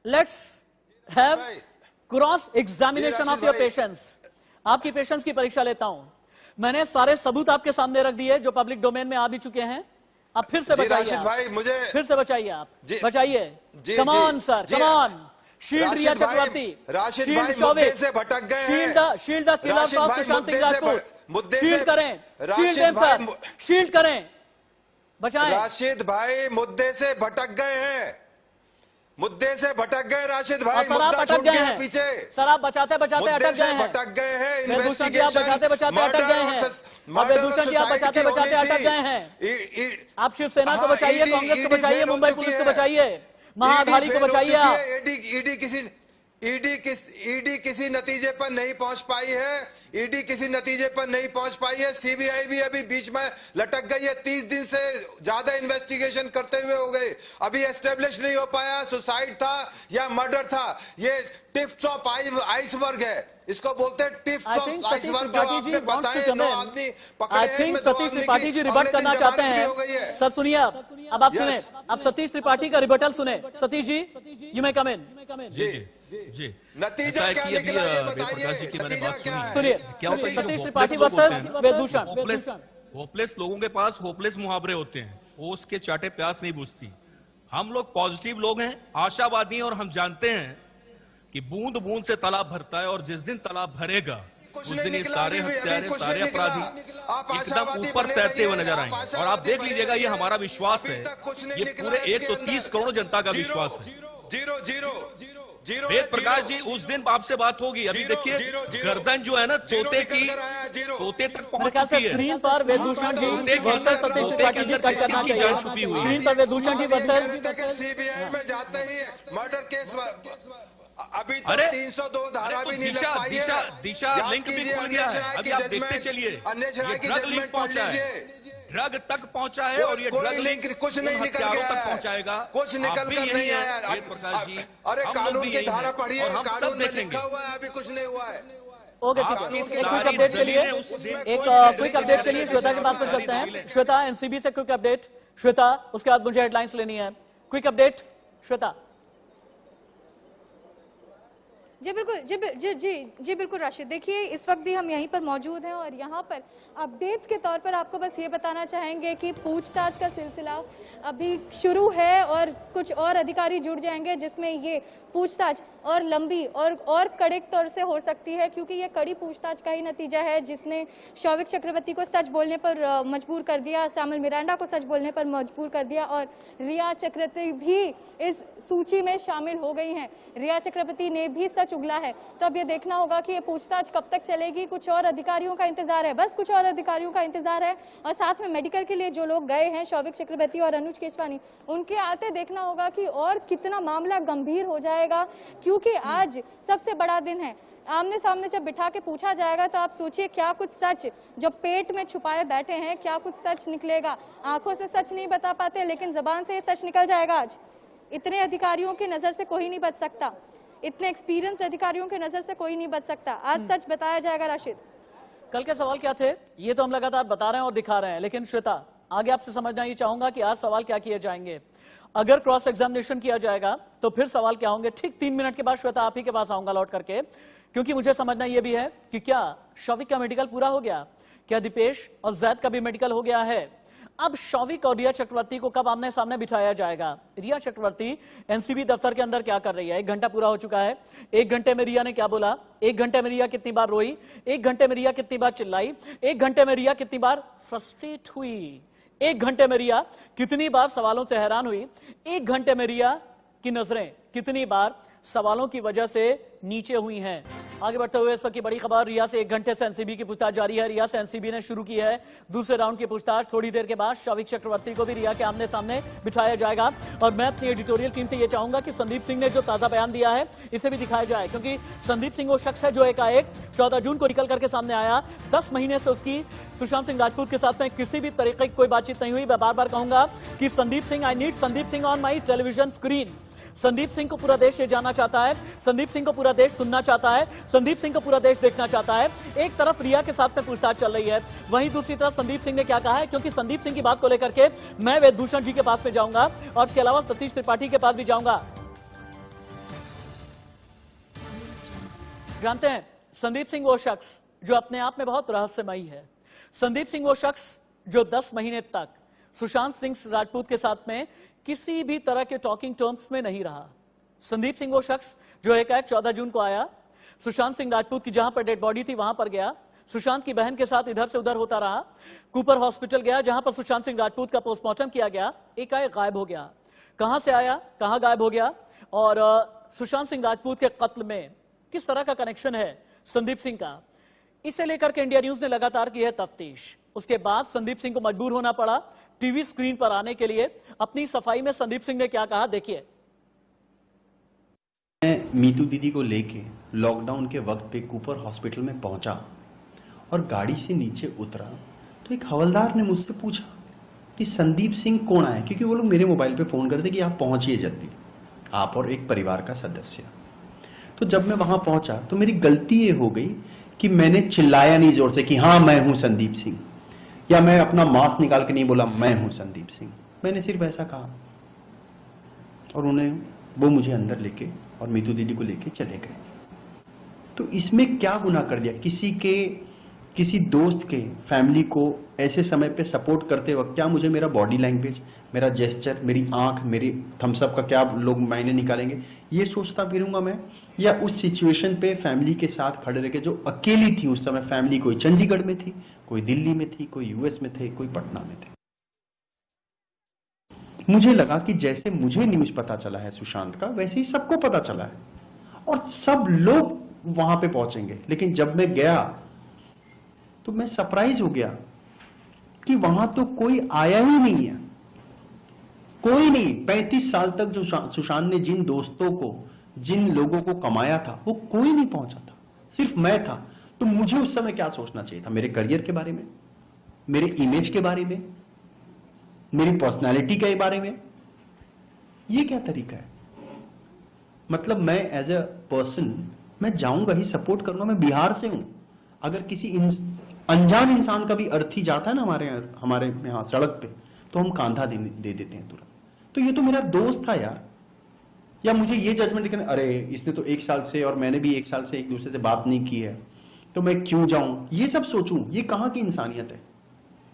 Let's have cross examination of your patience. आपकी पेशेंस की परीक्षा लेता हूं। मैंने सारे सबूत आपके सामने रख दिए जो पब्लिक डोमेन में आ भी चुके हैं। अब फिर से बचाइए राशिद भाई, मुझे फिर से बचाइए आप, बचाइए। Come on sir, come on. Shield Rhea Chakraborty, Rashid भाई मुद्दे से भटक गए हैं। Shield the killers of Sushant Singh Rajput. Shield करें, शील्ड सर, शील्ड करें, बचाएं। राशिद भाई मुद्दे से भटक गए हैं, मुद्दे से भटक गए राशिद भाई। सर आप अटक गए हैं पीछे। सर आप बचाते बचाते अटक गए हैं। भटक गए हैं। वेदभूषण जी आप बचाते बचाते अटक गए हैं। वेदभूषण जी आप बचाते बचाते अटक गए हैं। आप शिवसेना को बचाइए, कांग्रेस को बचाइए, मुंबई पुलिस को बचाइए, महाअघाड़ी को बचाइए आप। ईडी किसी नतीजे पर नहीं पहुंच पाई है। ईडी किसी नतीजे पर नहीं पहुंच पाई है। सीबीआई भी अभी बीच में लटक गई है। 30 दिन से ज्यादा इन्वेस्टिगेशन करते हुए हो गए, अभी एस्टेब्लिश नहीं हो पाया सुसाइड था या मर्डर था। ये टिप्स ऑफ आइसबर्ग है, इसको बोलते हैं tips of iceberg. I think Satish Tripathi ji rebut करना चाहते हैं। सर सुनिए, अब आप सुने, अब सतीश त्रिपाठी का रिबटल सुने। सतीश जी, यू मे कम इन। जी, नतीजा क्या निकला ये बताइए। सुनिए, सतीश त्रिपाठी वर्सेस वेदभूषण। होपलेस लोगों के पास होपलेस मुहावरे होते हैं, वो उसके चाटे प्यास नहीं बुझती। हम लोग पॉजिटिव लोग हैं, आशावादी हैं, और हम जानते हैं कि बूंद बूंद से तालाब भरता है, और जिस दिन तालाब भरेगा उस दिन ये सारे हत्यारे, सारे अपराधी एकदम ऊपर तैरते हुए नजर आएंगे। और आप देख लीजिएगा, ये हमारा विश्वास है, ये पूरे 130 करोड़ जनता का विश्वास है। वेद प्रकाश जी, उस दिन आपसे बात होगी। अभी देखिए, गर्दन जो है ना तोते की, तोते तक पहुंच चुकी है। स्क्रीन पर वेदभूषण जी वर्सेस सतीश त्रिपाठी जी कट करना चाहिए। स्क्रीन पर वेदभूषण जी वर्सेस। सीबीआई में जाते ही मर्डर केस अभी तक 302 धारा भी नहीं लग पाई है। दिशा लिंक भी खुल गया है। अभी आप देखते चलिए, ड्रग लिंक पहुंचा है, ड्रग तक पहुंचा है, और ये ड्रग लिंक कुछ नहीं निकल गया तक पहुंचाएगा, कुछ निकल कर नहीं आया। प्रकाश जी, अरे कानून की धारा पढ़िए, कानून में लिखा हुआ है, अभी कुछ नहीं हुआ है। ओके, ठीक है। एक क्विक अपडेट के लिए, एक क्विक अपडेट के लिए श्वेता के पास चलते हैं। श्वेता, एनसीबी से क्विक अपडेट। श्वेता, उसके बाद मुझे हेडलाइंस लेनी है। Quick update Shweta. जी बिल्कुल, जी बिल्कुल राशिद। देखिए, इस वक्त भी हम यहीं पर मौजूद हैं और यहाँ पर अपडेट्स के तौर पर आपको बस ये बताना चाहेंगे कि पूछताछ का सिलसिला अभी शुरू है और कुछ और अधिकारी जुड़ जाएंगे, जिसमें ये पूछताछ और लंबी और कड़े तौर से हो सकती है, क्योंकि ये कड़ी पूछताछ का ही नतीजा है जिसने शौविक चक्रवर्ती को सच बोलने पर मजबूर कर दिया, सैमुअल मिरांडा को सच बोलने पर मजबूर कर दिया, और रिया चक्रवर्ती भी इस सूची में शामिल हो गई हैं। रिया चक्रवर्ती ने भी सच उगला है। तो अब ये देखना होगा कि ये पूछताछ कब तक चलेगी। कुछ और अधिकारियों का इंतजार है, बस कुछ और अधिकारियों का इंतजार है, और साथ में मेडिकल के लिए जो लोग गए हैं, शौविक चक्रवर्ती और अनुज केशवानी, उनके आते देखना होगा कि और कितना मामला गंभीर हो जाएगा, क्योंकि आज सबसे बड़ा दिन है। आमने सामने जब बिठा के पूछा जाएगा तो आप सोचिए क्या कुछ सच जो पेट में छुपाए बैठे हैं, क्या कुछ सच निकलेगा। आंखों से सच नहीं बता पाते, लेकिन जबान से सच निकल जाएगा। आज इतने अधिकारियों की नजर से कोई नहीं बच सकता, इतने एक्सपीरियंस अधिकारियों की नजर से कोई नहीं बच सकता। आज सच बताया जाएगा। राशिद, कल के सवाल क्या थे ये तो हम लगातार बता रहे हैं और दिखा रहे हैं, लेकिन श्वेता, आगे आपसे समझना ये चाहूंगा कि आज सवाल क्या किए जाएंगे। अगर क्रॉस एग्जामिनेशन किया जाएगा तो फिर सवाल क्या होंगे। ठीक 3 मिनट के बाद श्वेता आप ही के पास आऊंगा लौट करके, क्योंकि मुझे समझना यह भी है कि क्या शौविक का मेडिकल पूरा हो गया, क्या दीपेश और जैद का भी मेडिकल हो गया है। अब शौविक और रिया चक्रवर्ती को कब आमने सामने बिठाया जाएगा। रिया चक्रवर्ती एनसीबी दफ्तर के अंदर क्या कर रही है। 1 घंटा पूरा हो चुका है। 1 घंटे में रिया ने क्या बोला, 1 घंटे में रिया कितनी बार रोई, 1 घंटे में रिया कितनी बार चिल्लाई, 1 घंटे में रिया कितनी बार फ्रस्ट्रेट हुई, 1 घंटे में रिया कितनी बार सवालों से हैरान हुई, 1 घंटे में रिया की नजरें कितनी बार सवालों की वजह से नीचे हुई हैं। आगे बढ़ते हुए इस वक्त की बड़ी खबर, रिया से 1 घंटे से एनसीबी की पूछताछ जारी है। रिया से एनसीबी ने शुरू की है दूसरे राउंड की पूछताछ। थोड़ी देर के बाद शौविक चक्रवर्ती को भी रिया के आमने सामने बिठाया जाएगा और मैं अपनी एडिटोरियल टीम से यह चाहूंगा कि संदीप सिंह ने जो ताजा बयान दिया है इसे भी दिखाया जाए, क्योंकि संदीप सिंह वो शख्स है जो एकाएक 14 जून को निकल करके सामने आया। 10 महीने से उसकी सुशांत सिंह राजपूत के साथ में किसी भी तरीके की कोई बातचीत नहीं हुई। मैं बार बार कहूंगा कि Sandeep Singh, I need Sandeep Singh on my television screen. Sandeep Singh को पूरा देश ये जानना चाहता है, संदीप सिंह को पूरा देश सुनना चाहता है, संदीप सिंह को पूरा देश देखना चाहता है। एक तरफ रिया के साथ में पूछताछ चल रही है, वहीं दूसरी तरफ संदीप सिंह ने क्या कहा है, क्योंकि संदीप सिंह की बात को लेकर के मैं वेदभूषण जी के पास में जाऊंगा और इसके अलावा सतीश त्रिपाठी के पास भी जाऊंगा। जानते हैं संदीप सिंह वो शख्स जो अपने आप में बहुत रहस्यमयी है। संदीप सिंह वो शख्स जो 10 महीने तक सुशांत सिंह राजपूत के साथ में किसी भी तरह के टॉकिंग टर्म्स में नहीं रहा। संदीप सिंह वो शख्स जो एकाएक 14 जून को आया, सुशांत सिंह राजपूत की जहां पर डेड बॉडी थी वहां पर गया, सुशांत की बहन के साथ इधर से उधर होता रहा, कूपर हॉस्पिटल गया जहां पर सुशांत सिंह राजपूत का पोस्टमार्टम किया गया, एकाएक गायब हो गया। कहां से आया, कहां गायब हो गया और सुशांत सिंह राजपूत के कत्ल में किस तरह का कनेक्शन है संदीप सिंह का, इसे लेकर के इंडिया न्यूज ने लगातार की है तफ्तीश। उसके बाद संदीप सिंह को मजबूर होना पड़ा टीवी स्क्रीन पर आने के लिए। अपनी सफाई में संदीप सिंह ने क्या कहा, देखिए। मैं मीतू दीदी को लेके लॉकडाउन के वक्त पे कूपर हॉस्पिटल में पहुंचा और गाड़ी से नीचे उतरा तो एक हवलदार ने मुझसे पूछा कि संदीप सिंह कौन आया, क्योंकि वो लोग मेरे मोबाइल पे फोन करते कि आप पहुंचिए जल्दी, आप और एक परिवार का सदस्य। तो जब मैं वहां पहुंचा तो मेरी गलती ये हो गई कि मैंने चिल्लाया नहीं जोर से कि हाँ मैं हूं संदीप सिंह, या मैं अपना मास्क निकाल के नहीं बोला मैं हूं संदीप सिंह। मैंने सिर्फ ऐसा कहा और वो मुझे अंदर लेके और मीतू दीदी को लेके चले गए। तो इसमें क्या गुनाह कर दिया? किसी दोस्त के फैमिली को ऐसे समय पे सपोर्ट करते वक्त क्या मुझे मेरा बॉडी लैंग्वेज, मेरा जेस्चर, मेरी आंख, मेरी थम्सअप का क्या लोग मायने निकालेंगे, ये सोचता फिरूंगा मैं? या उस सिचुएशन पे फैमिली के साथ खड़े रह के, जो अकेली थी उस समय, फैमिली कोई चंडीगढ़ में थी, कोई दिल्ली में थी, कोई यूएस में थे, कोई पटना में थे। मुझे लगा कि जैसे मुझे न्यूज पता चला है सुशांत का, वैसे ही सबको पता चला है और सब लोग वहां पे पहुंचेंगे। लेकिन जब मैं गया तो मैं सरप्राइज हो गया कि वहां तो कोई आया ही नहीं है, कोई नहीं। 35 साल तक जो सुशांत ने जिन दोस्तों को, जिन लोगों को कमाया था, वो कोई नहीं पहुंचा था, सिर्फ मैं था। तो मुझे उस समय क्या सोचना चाहिए था? मेरे करियर के बारे में, मेरे इमेज के बारे में, मेरी पर्सनालिटी के बारे में? ये क्या तरीका है? मतलब मैं एज ए पर्सन मैं जाऊंगा ही, सपोर्ट करूंगा। मैं बिहार से हूं, अगर किसी अनजान इंसान का भी अर्थी जाता है ना हमारे यहाँ सड़क पे, तो हम कांधा दे देते हैं तुरंत। तो ये तो मेरा दोस्त था यार। या मुझे ये जजमेंट करना, अरे इसने तो 1 साल से और मैंने भी 1 साल से एक दूसरे से बात नहीं की है, तो मैं क्यों जाऊं, ये सब सोचूं? ये कहां की इंसानियत है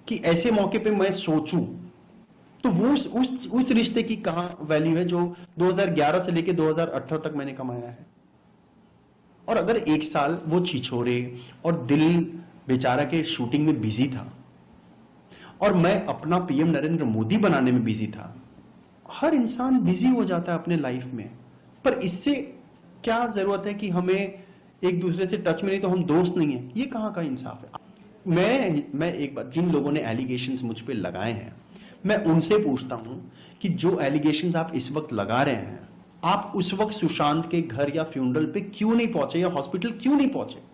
कि ऐसे मौके पे मैं सोचूं? तो वो उस रिश्ते की कहां वैल्यू है जो 2011 से लेके 2018 तक मैंने कमाया है? और अगर 1 साल वो छिछोरे और दिल बेचारा के शूटिंग में बिजी था और मैं अपना पीएम नरेंद्र मोदी बनाने में बिजी था। हर इंसान बिजी हो जाता है अपने लाइफ में, पर इससे क्या जरूरत है कि हमें एक दूसरे से टच में नहीं तो हम दोस्त नहीं है? ये कहां का इंसाफ है? मैं एक बात, जिन लोगों ने एलिगेशंस मुझ पे लगाए हैं, मैं उनसे पूछता हूं कि जो एलिगेशंस आप इस वक्त लगा रहे हैं, आप उस वक्त सुशांत के घर या फ्यूनरल पे क्यों नहीं पहुंचे या हॉस्पिटल क्यों नहीं पहुंचे?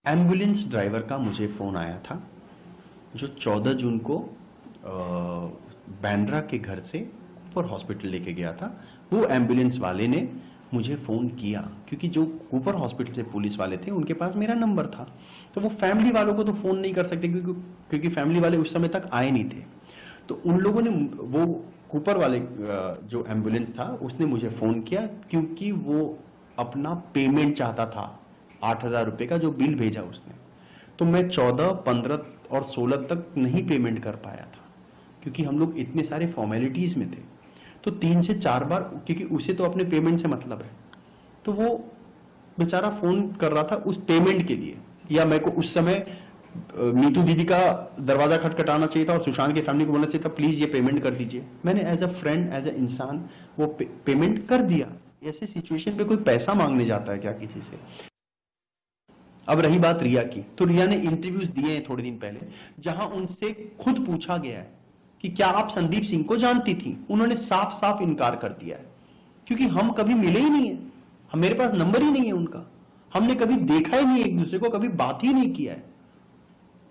एम्बुलेंस ड्राइवर का मुझे फोन आया था जो 14 जून को बैंड्रा के घर से कूपर हॉस्पिटल लेके गया था। वो एम्बुलेंस वाले ने मुझे फोन किया क्योंकि जो कूपर हॉस्पिटल से पुलिस वाले थे उनके पास मेरा नंबर था। तो वो फैमिली वालों को तो फोन नहीं कर सकते क्योंकि फैमिली वाले उस समय तक आए नहीं थे। तो उन लोगों ने, वो कूपर वाले जो एम्बुलेंस था उसने मुझे फोन किया क्योंकि वो अपना पेमेंट चाहता था 8,000 रुपए का जो बिल भेजा उसने। तो मैं 14, 15 और 16 तक नहीं पेमेंट कर पाया था क्योंकि हम लोग इतने सारे फॉर्मेलिटीज में थे। तो 3 से 4 बार, क्योंकि उसे तो अपने पेमेंट से मतलब है, तो वो बेचारा फोन कर रहा था उस पेमेंट के लिए। या मेरे को उस समय नीतू दीदी का दरवाजा खटखटाना चाहिए था और सुशांत की फैमिली को बोलना चाहिए था प्लीज ये पेमेंट कर दीजिए। मैंने as a friend, as a इंसान वो पेमेंट कर दिया। ऐसे सिचुएशन पे कोई पैसा मांगने जाता है क्या किसी से? अब रही बात रिया की, तो रिया ने इंटरव्यूज दिए हैं थोड़े दिन पहले, जहां उनसे खुद पूछा गया है कि क्या आप संदीप सिंह को जानती थी? उन्होंने साफ साफ इनकार कर दिया है, क्योंकि हम कभी मिले ही नहीं है, मेरे पास नंबर ही नहीं है उनका, हमने कभी देखा ही नहीं एक दूसरे को, कभी बात ही नहीं किया है,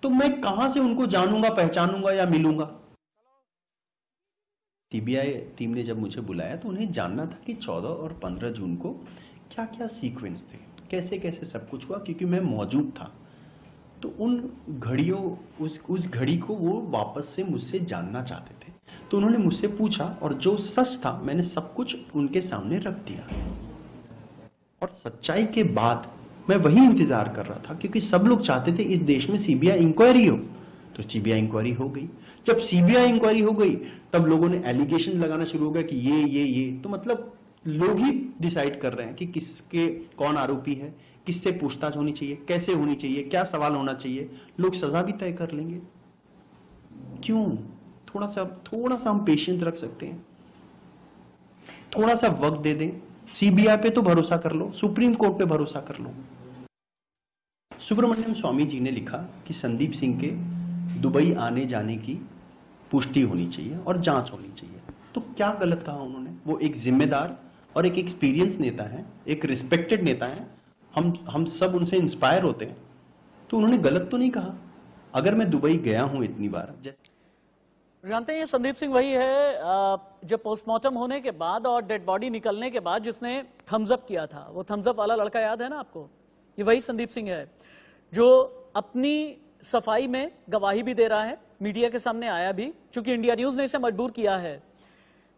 तो मैं कहां से उनको जानूंगा, पहचानूंगा या मिलूंगा? सीबीआई टीम ने जब मुझे बुलाया तो उन्हें जानना था कि 14 और 15 जून को क्या क्या सीक्वेंस थे, कैसे कैसे सब कुछ हुआ, क्योंकि मैं मौजूद था। तो उन घड़ियों, उस घड़ी को वो वापस से मुझसे जानना चाहते थे। तो उन्होंने मुझसे पूछा और जो सच था मैंने सब कुछ उनके सामने रख दिया। और सच्चाई के बाद मैं वही इंतजार कर रहा था, क्योंकि सब लोग चाहते थे इस देश में सीबीआई इंक्वायरी हो। तो सीबीआई इंक्वायरी हो गई। जब सीबीआई इंक्वायरी हो गई तब लोगों ने एलिगेशन लगाना शुरू हो गया कि ये तो मतलब लोग ही डिसाइड कर रहे हैं कि किसके कौन आरोपी है, किससे पूछताछ होनी चाहिए, कैसे होनी चाहिए, क्या सवाल होना चाहिए, लोग सजा भी तय कर लेंगे। क्यों? थोड़ा सा हम पेशेंस रख सकते हैं, थोड़ा सा वक्त दे दें। सीबीआई पे तो भरोसा कर लो, सुप्रीम कोर्ट पे भरोसा कर लो। सुब्रमण्यम स्वामी जी ने लिखा कि संदीप सिंह के दुबई आने जाने की पुष्टि होनी चाहिए और जांच होनी चाहिए। तो क्या गलत कहा उन्होंने? वो एक जिम्मेदार और एक एक्सपीरियंस नेता है, एक रिस्पेक्टेड नेता है, हम सब उनसे इंस्पायर होते हैं, तो उन्होंने गलत तो नहीं कहा। अगर मैं दुबई गया हूं इतनी बार, जैसे जानते हैं ये संदीप सिंह वही है जो पोस्टमार्टम होने के बाद और डेड बॉडी निकलने के बाद जिसने थम्स अप किया था। वो थम्स अप वाला लड़का याद है ना आपको? ये वही संदीप सिंह है जो अपनी सफाई में गवाही भी दे रहा है, मीडिया के सामने आया भी, चूंकि इंडिया न्यूज ने इसे मजबूर किया है।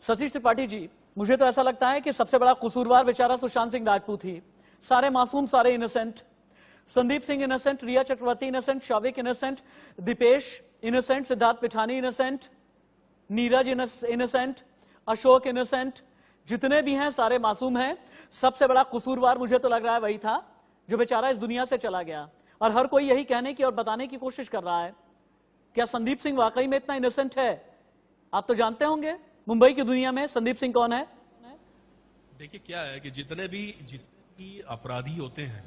सतीश त्रिपाठी जी, मुझे तो ऐसा लगता है कि सबसे बड़ा कसूरवार बेचारा सुशांत सिंह राजपूत ही। सारे मासूम, सारे innocent. Sandeep Singh innocent, Rhea Chakraborty innocent, Showik innocent, Dipesh innocent, Siddharth Pithani innocent, Neeraj innocent, Ashok innocent, जितने भी हैं सारे मासूम हैं। सबसे बड़ा कसूरवार मुझे तो लग रहा है वही था जो बेचारा इस दुनिया से चला गया। और हर कोई यही कहने की और बताने की कोशिश कर रहा है, क्या संदीप सिंह वाकई में इतना इनोसेंट है? आप तो जानते होंगे मुंबई की दुनिया में संदीप सिंह कौन है। देखिए क्या है कि जितने भी अपराधी होते हैं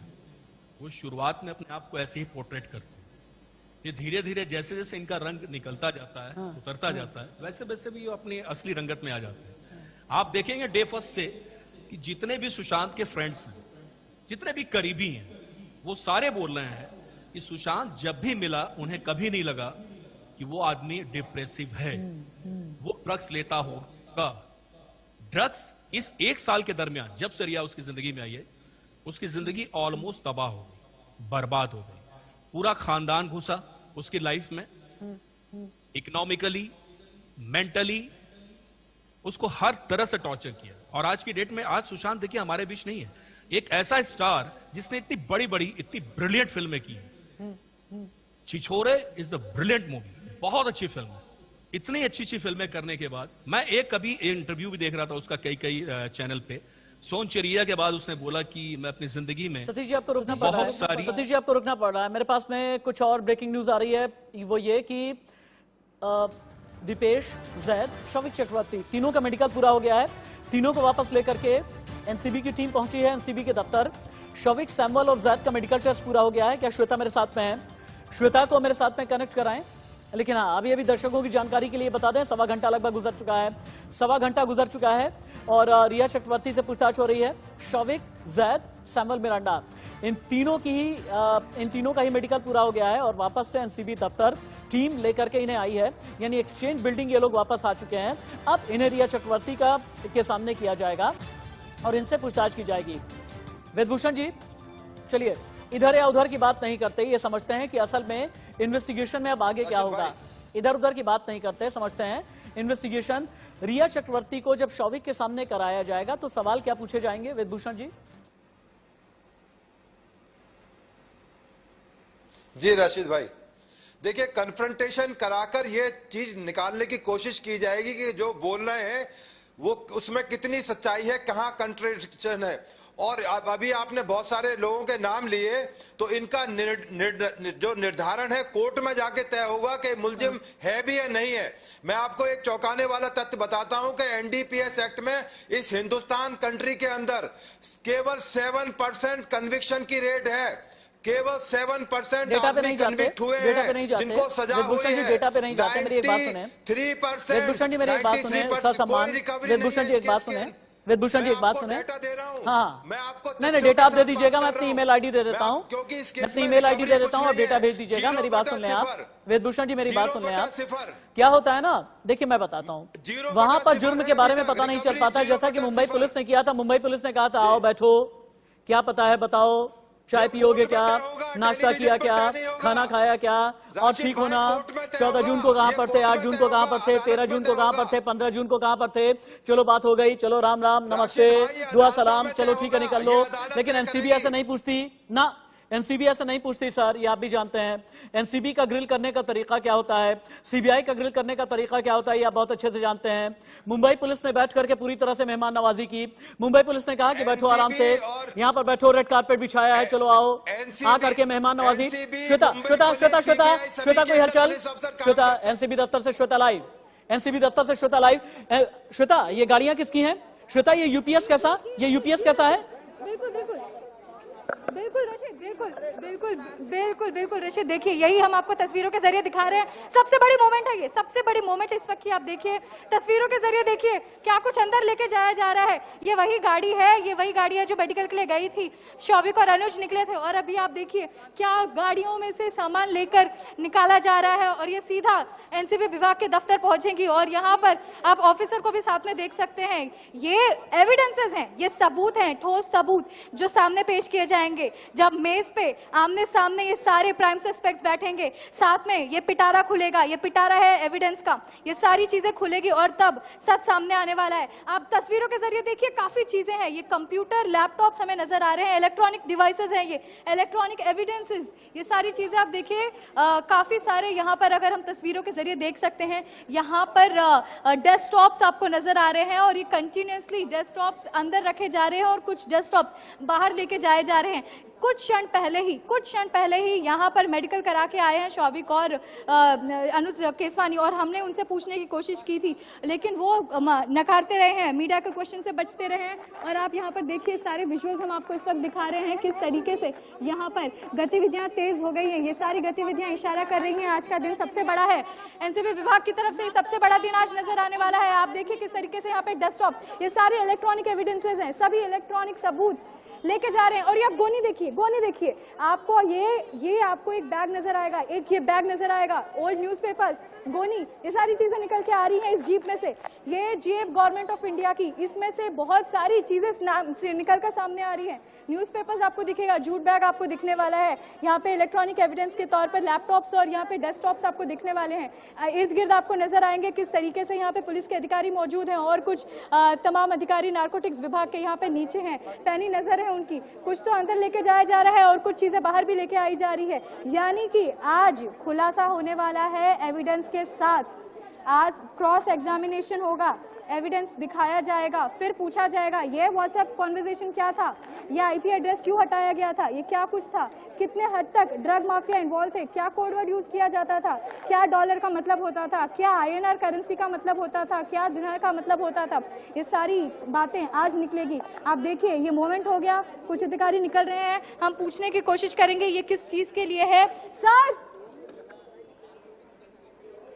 वो शुरुआत में अपने आप को ऐसे ही पोर्ट्रेट करते हैं। ये धीरे धीरे जैसे जैसे इनका रंग निकलता जाता है, उतरता जाता है, वैसे वैसे भी वो अपनी असली रंगत में आ जाते हैं। आप देखेंगे डे फर्स्ट से कि जितने भी सुशांत के फ्रेंड्स हैं, जितने भी करीबी हैं, वो सारे बोल रहे हैं कि सुशांत जब भी मिला उन्हें कभी नहीं लगा कि वो आदमी डिप्रेसिव है, वो ड्रग्स लेता होगा। ड्रग्स इस 1 साल के दरमियान जब से रिया उसकी जिंदगी में आई है, उसकी जिंदगी ऑलमोस्ट तबाह हो गई, बर्बाद हो गई। पूरा खानदान घुसा उसकी लाइफ में, इकोनॉमिकली, मेंटली उसको हर तरह से टॉर्चर किया। और आज की डेट में, आज सुशांत देखिए हमारे बीच नहीं है, एक ऐसा स्टार जिसने इतनी बड़ी बड़ी, इतनी ब्रिलियंट फिल्में की हैं। छिछोरे इज द ब्रिलियंट मूवी, बहुत अच्छी फिल्म है। इतनी अच्छी फिल्में करने के बाद मैं एक कभी इंटरव्यू भी देख रहा था उसका कई चैनल पे, सोन चेरिया के बाद उसने बोला कि मैं अपनी जिंदगी में सतीश जी आपको रुकना पड़ रहा है। सतीश जी आपको रुकना पड़ रहा है। मेरे पास में कुछ और ब्रेकिंग न्यूज आ रही है, वो ये कि दीपेश, जैद, शौविक चक्रवर्ती तीनों का मेडिकल पूरा हो गया है। तीनों को वापस लेकर के एनसीबी की टीम पहुंची है एनसीबी के दफ्तर। शौविक, सैमुअल और जैद का मेडिकल टेस्ट पूरा हो गया है। क्या श्वेता मेरे साथ में है? श्वेता को मेरे साथ में कनेक्ट कराएं। लेकिन हाँ, अभी दर्शकों की जानकारी के लिए बता दें, 1.25 घंटा लगभग गुजर चुका है, 1.25 घंटा गुजर चुका है और रिया चक्रवर्ती से पूछताछ हो रही है। शौविक, जैद, सैमुअल मिरांडा, इन तीनों का ही मेडिकल पूरा हो गया है और वापस से एनसीबी दफ्तर टीम लेकर के इन्हें आई है, यानी एक्सचेंज बिल्डिंग ये लोग वापस आ चुके हैं। अब इन्हें रिया चक्रवर्ती के सामने किया जाएगा और इनसे पूछताछ की जाएगी। वेदभूषण जी, चलिए इधर या उधर की बात नहीं करते, ये समझते हैं कि असल में इन्वेस्टिगेशन में अब आगे क्या होगा। इधर उधर की बात नहीं करते, समझते हैं इन्वेस्टिगेशन। रिया चक्रवर्ती को जब शौविक के सामने कराया जाएगा तो सवाल क्या पूछे जाएंगे वेदभूषण जी? जी राशिद भाई, देखिए कन्फ्रंटेशन कराकर ये चीज निकालने की कोशिश की जाएगी कि जो बोल रहे हैं वो उसमें कितनी सच्चाई है, कहां कंट्रडिक्शन है। और अभी आपने बहुत सारे लोगों के नाम लिए, तो इनका जो निर्धारण है कोर्ट में जाके तय होगा कि मुलजिम है भी या नहीं है। मैं आपको एक चौंकाने वाला तथ्य बताता हूं कि एनडीपीएस एक्ट में इस हिंदुस्तान कंट्री के अंदर केवल 7% कन्विक्शन की रेट है। केवल 7% आदमी कन्विक्ट हुए हैं जिनको सजा हुई है। डेटा पे नहीं जाते। मेरी एक बात सुने 3%, वेदभूषण जी, मेरी एक बात सुने, ससम्मान वेदभूषण जी, एक बात सुने वेदभूषण जी, एक बात सुने। हाँ, मैं आपको नहीं डेटा आप दे दीजिएगा, मैं अपनी ईमेल आईडी दे देता हूँ, मैं अपनी ईमेल आईडी दे देता हूँ, आप डेटा भेज दीजिएगा। मेरी बात सुन लें आप वेदभूषण जी, मेरी बात सुन लें आप। क्या होता है ना, देखिए मैं बताता हूँ, वहां पर जुर्म के बारे में पता नहीं चल पाता। जैसा कि मुंबई पुलिस ने किया था, मुंबई पुलिस ने कहा था आओ बैठो, क्या पता है बताओ, चाय पियोगे क्या, नाश्ता किया क्या, खाना खाया क्या, और ठीक होना। 14 जून को कहां पर थे, 8 जून को कहां पर थे, 13 जून को कहां पर थे, 15 जून को कहां पर थे। चलो बात हो गई, चलो राम राम नमस्ते दुआ सलाम, चलो ठीक है निकल लो। लेकिन एनसीबी ऐसे नहीं पूछती ना, एनसीबी ऐसे नहीं पूछती सर, ये आप भी जानते हैं। एनसीबी का ग्रिल करने का तरीका क्या होता है, सीबीआई का ग्रिल करने का तरीका क्या होता है, ये आप बहुत अच्छे से जानते हैं। मुंबई पुलिस ने बैठ करके पूरी तरह से मेहमान नवाजी की। मुंबई पुलिस ने कहा कि बैठो आराम से, यहाँ पर बैठो, रेड कारपेट बिछाया है, चलो आओ, आ करके मेहमान नवाजी। श्वेता श्वेता श्वेता श्वेता श्वेता कोई हलचल, श्वेता एनसीबी दफ्तर से श्वेता लाइव, एनसीबी दफ्तर से श्वेता लाइव। श्वेता ये गाड़ियां किसकी हैं? श्वेता ये यूपीएस कैसा, ये यूपीएस कैसा है? बिल्कुल बिल्कुल बिल्कुल रशीद, बिल्कुल बिल्कुल बिल्कुल बिल्कुल रशीद, देखिए यही हम आपको तस्वीरों के जरिए दिखा रहे हैं। सबसे बड़ी मोमेंट है ये, सबसे बड़ी मोमेंट इस वक्त की आप देखिए तस्वीरों के जरिए, देखिए क्या कुछ अंदर लेके जाया जा रहा है। ये वही गाड़ी है, ये वही गाड़ी है जो मेडिकल के लिए गई थी। शौविक और अनुज निकले थे और अभी आप देखिए क्या गाड़ियों में से सामान लेकर निकाला जा रहा है और ये सीधा एनसीबी विभाग के दफ्तर पहुंचेंगी। और यहाँ पर आप ऑफिसर को भी साथ में देख सकते हैं। ये एविडेंसेस हैं, ये सबूत हैं, ठोस सबूत जो सामने पेश किए जाएंगे। जब मेज पे आमने सामने ये सारे प्राइम सस्पेक्ट्स बैठेंगे, साथ में ये पिटारा खुलेगा, ये पिटारा है एविडेंस का, ये सारी चीजें खुलेगी और तब सच सामने आने वाला है। आप तस्वीरों के जरिए देखिए काफी चीजें हैं, ये कंप्यूटर लैपटॉप्स हमें नजर आ रहे हैं, इलेक्ट्रॉनिक डिवाइसेस हैं, ये इलेक्ट्रॉनिक एविडेंसेस, ये सारी चीजें आप देखिए काफी सारे यहाँ पर अगर हम तस्वीरों के जरिए देख सकते हैं। यहाँ पर डेस्कटॉप्स आपको नजर आ रहे हैं और ये कंटिन्यूसली डेस्कटॉप्स अंदर रखे जा रहे हैं और कुछ डेस्कटॉप्स बाहर लेके जाए जा रहे हैं। कुछ क्षण पहले ही यहाँ पर मेडिकल करा के आए हैं शौविक और अनुज केसवानी, और हमने उनसे पूछने की कोशिश की थी लेकिन वो नकारते रहे हैं, मीडिया के क्वेश्चन से बचते रहे हैं। और आप यहाँ पर देखिए सारे विजुअल्स हम आपको इस वक्त दिखा रहे हैं किस तरीके से यहाँ पर गतिविधियां तेज हो गई हैं। ये सारी गतिविधियां इशारा कर रही हैं आज का दिन सबसे बड़ा है, एनसीबी विभाग की तरफ से सबसे बड़ा दिन आज नजर आने वाला है। आप देखिए किस तरीके से यहाँ पे डेस्कटॉप्स, ये सारे इलेक्ट्रॉनिक एविडेंसेस हैं, सभी इलेक्ट्रॉनिक सबूत लेके जा रहे हैं। और ये आप गोनी देखिए, आपको ये आपको एक बैग नजर आएगा, एक ये बैग नजर आएगा, ओल्ड न्यूज़पेपर्स, गोनी, ये सारी चीजें निकल के आ रही हैं इस जीप में से। ये जीप गवर्नमेंट ऑफ इंडिया की, इसमें से बहुत सारी चीजें निकल कर सामने आ रही हैं। न्यूज़पेपर्स आपको दिखेगा, जूट बैग आपको दिखने वाला है, यहाँ पे इलेक्ट्रॉनिक एविडेंस के तौर पर लैपटॉप्स और यहाँ पे डेस्कटॉप्स आपको दिखने वाले हैं। इर्द गिर्द आपको नजर आएंगे किस तरीके से यहाँ पे पुलिस के अधिकारी मौजूद हैं और कुछ तमाम अधिकारी नारकोटिक्स विभाग के यहाँ पे नीचे हैं, पैनी नजर है उनकी। कुछ तो अंदर लेके जाया जा रहा है और कुछ चीजें बाहर भी लेके आई जा रही है। यानी कि आज खुलासा होने वाला है एविडेंस के साथ, आज क्रॉस एग्जामिनेशन होगा, एविडेंस दिखाया जाएगा, फिर पूछा जाएगा ये व्हाट्सएप कॉन्वर्सेशन क्या था, ये आईपी एड्रेस क्यों हटाया गया था, ये क्या कुछ था, कितने हद तक ड्रग माफिया इन्वॉल्व थे, क्या कोड वर्ड यूज किया जाता था, क्या डॉलर का मतलब होता था, क्या आईएनआर करेंसी का मतलब होता था, क्या दिनार का मतलब होता था। ये सारी बातें आज निकलेगी। आप देखिए ये मोमेंट हो गया, कुछ अधिकारी निकल रहे हैं, हम पूछने की कोशिश करेंगे ये किस चीज के लिए है। सर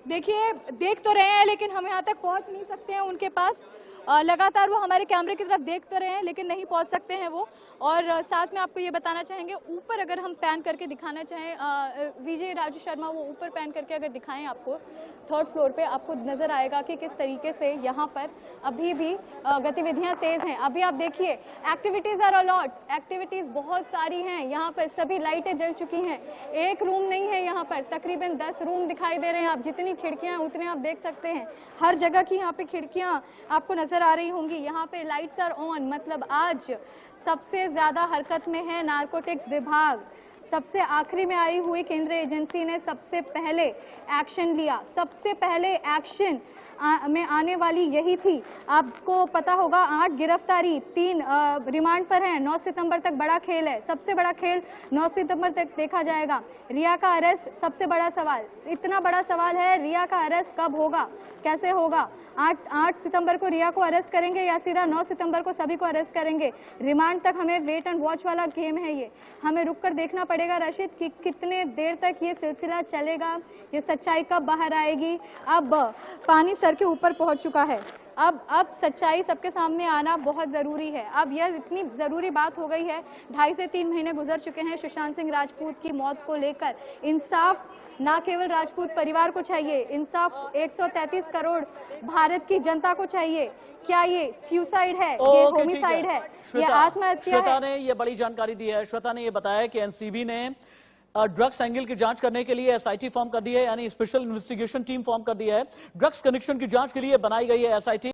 देखिए देख तो रहे हैं लेकिन हम यहाँ तक पहुँच नहीं सकते हैं उनके पास, लगातार वो हमारे कैमरे की तरफ देख तो रहे हैं लेकिन नहीं पहुंच सकते हैं वो। और साथ में आपको ये बताना चाहेंगे, ऊपर अगर हम पैन करके दिखाना चाहें, विजय राजू शर्मा वो ऊपर पैन करके अगर दिखाएं आपको, 3rd फ्लोर पे आपको नजर आएगा कि किस तरीके से यहाँ पर अभी भी गतिविधियाँ तेज हैं। अभी आप देखिए एक्टिविटीज आर अलॉट, एक्टिविटीज बहुत सारी हैं यहाँ पर, सभी लाइटें जल चुकी हैं, एक रूम नहीं है यहाँ पर, तकरीबन 10 रूम दिखाई दे रहे हैं। आप जितनी खिड़कियाँ उतने आप देख सकते हैं, हर जगह की यहाँ पे खिड़कियाँ आपको नजर आ रही होंगी। यहाँ पे लाइट्स आर ऑन, मतलब आज सबसे ज्यादा हरकत में है नारकोटिक्स विभाग। सबसे आखिरी में आई हुई केंद्रीय एजेंसी ने सबसे पहले एक्शन लिया, सबसे पहले एक्शन में आने वाली यही थी। आपको पता होगा 8 गिरफ्तारी, 3 रिमांड पर हैं। 9 सितंबर तक बड़ा खेल है, सबसे बड़ा खेल 9 सितंबर तक देखा जाएगा। रिया का अरेस्ट सबसे बड़ा सवाल, इतना बड़ा सवाल है रिया का अरेस्ट कब होगा, कैसे होगा। 8 सितंबर को रिया को अरेस्ट करेंगे या सीधा 9 सितंबर को सभी को अरेस्ट करेंगे। रिमांड तक हमें वेट एंड वॉच वाला गेम है ये, हमें रुककर देखना पड़ेगा राशिद कि कितने देर तक ये सिलसिला चलेगा, ये सच्चाई कब बाहर आएगी। अब पानी सर के ऊपर पहुंच चुका है, अब सच्चाई सबके सामने आना बहुत जरूरी है। अब यह इतनी जरूरी बात हो गई है, 2.5 से 3 महीने गुजर चुके हैं सुशांत सिंह राजपूत की मौत को लेकर। इंसाफ ना केवल राजपूत परिवार को चाहिए, इंसाफ 133 करोड़ भारत की जनता को चाहिए। क्या ये सुसाइड है, ये होमिसाइड है, ये आत्महत्या है? श्वेता ने ये बड़ी जानकारी दी है। श्वेता ने ये बताया कि एनसीबी ने ड्रग्स एंगल की जांच करने के लिए एसआईटी फॉर्म कर दी है, यानी स्पेशल इन्वेस्टिगेशन टीम फॉर्म कर दी है। ड्रग्स कनेक्शन की जांच के लिए बनाई गई है एसआईटी।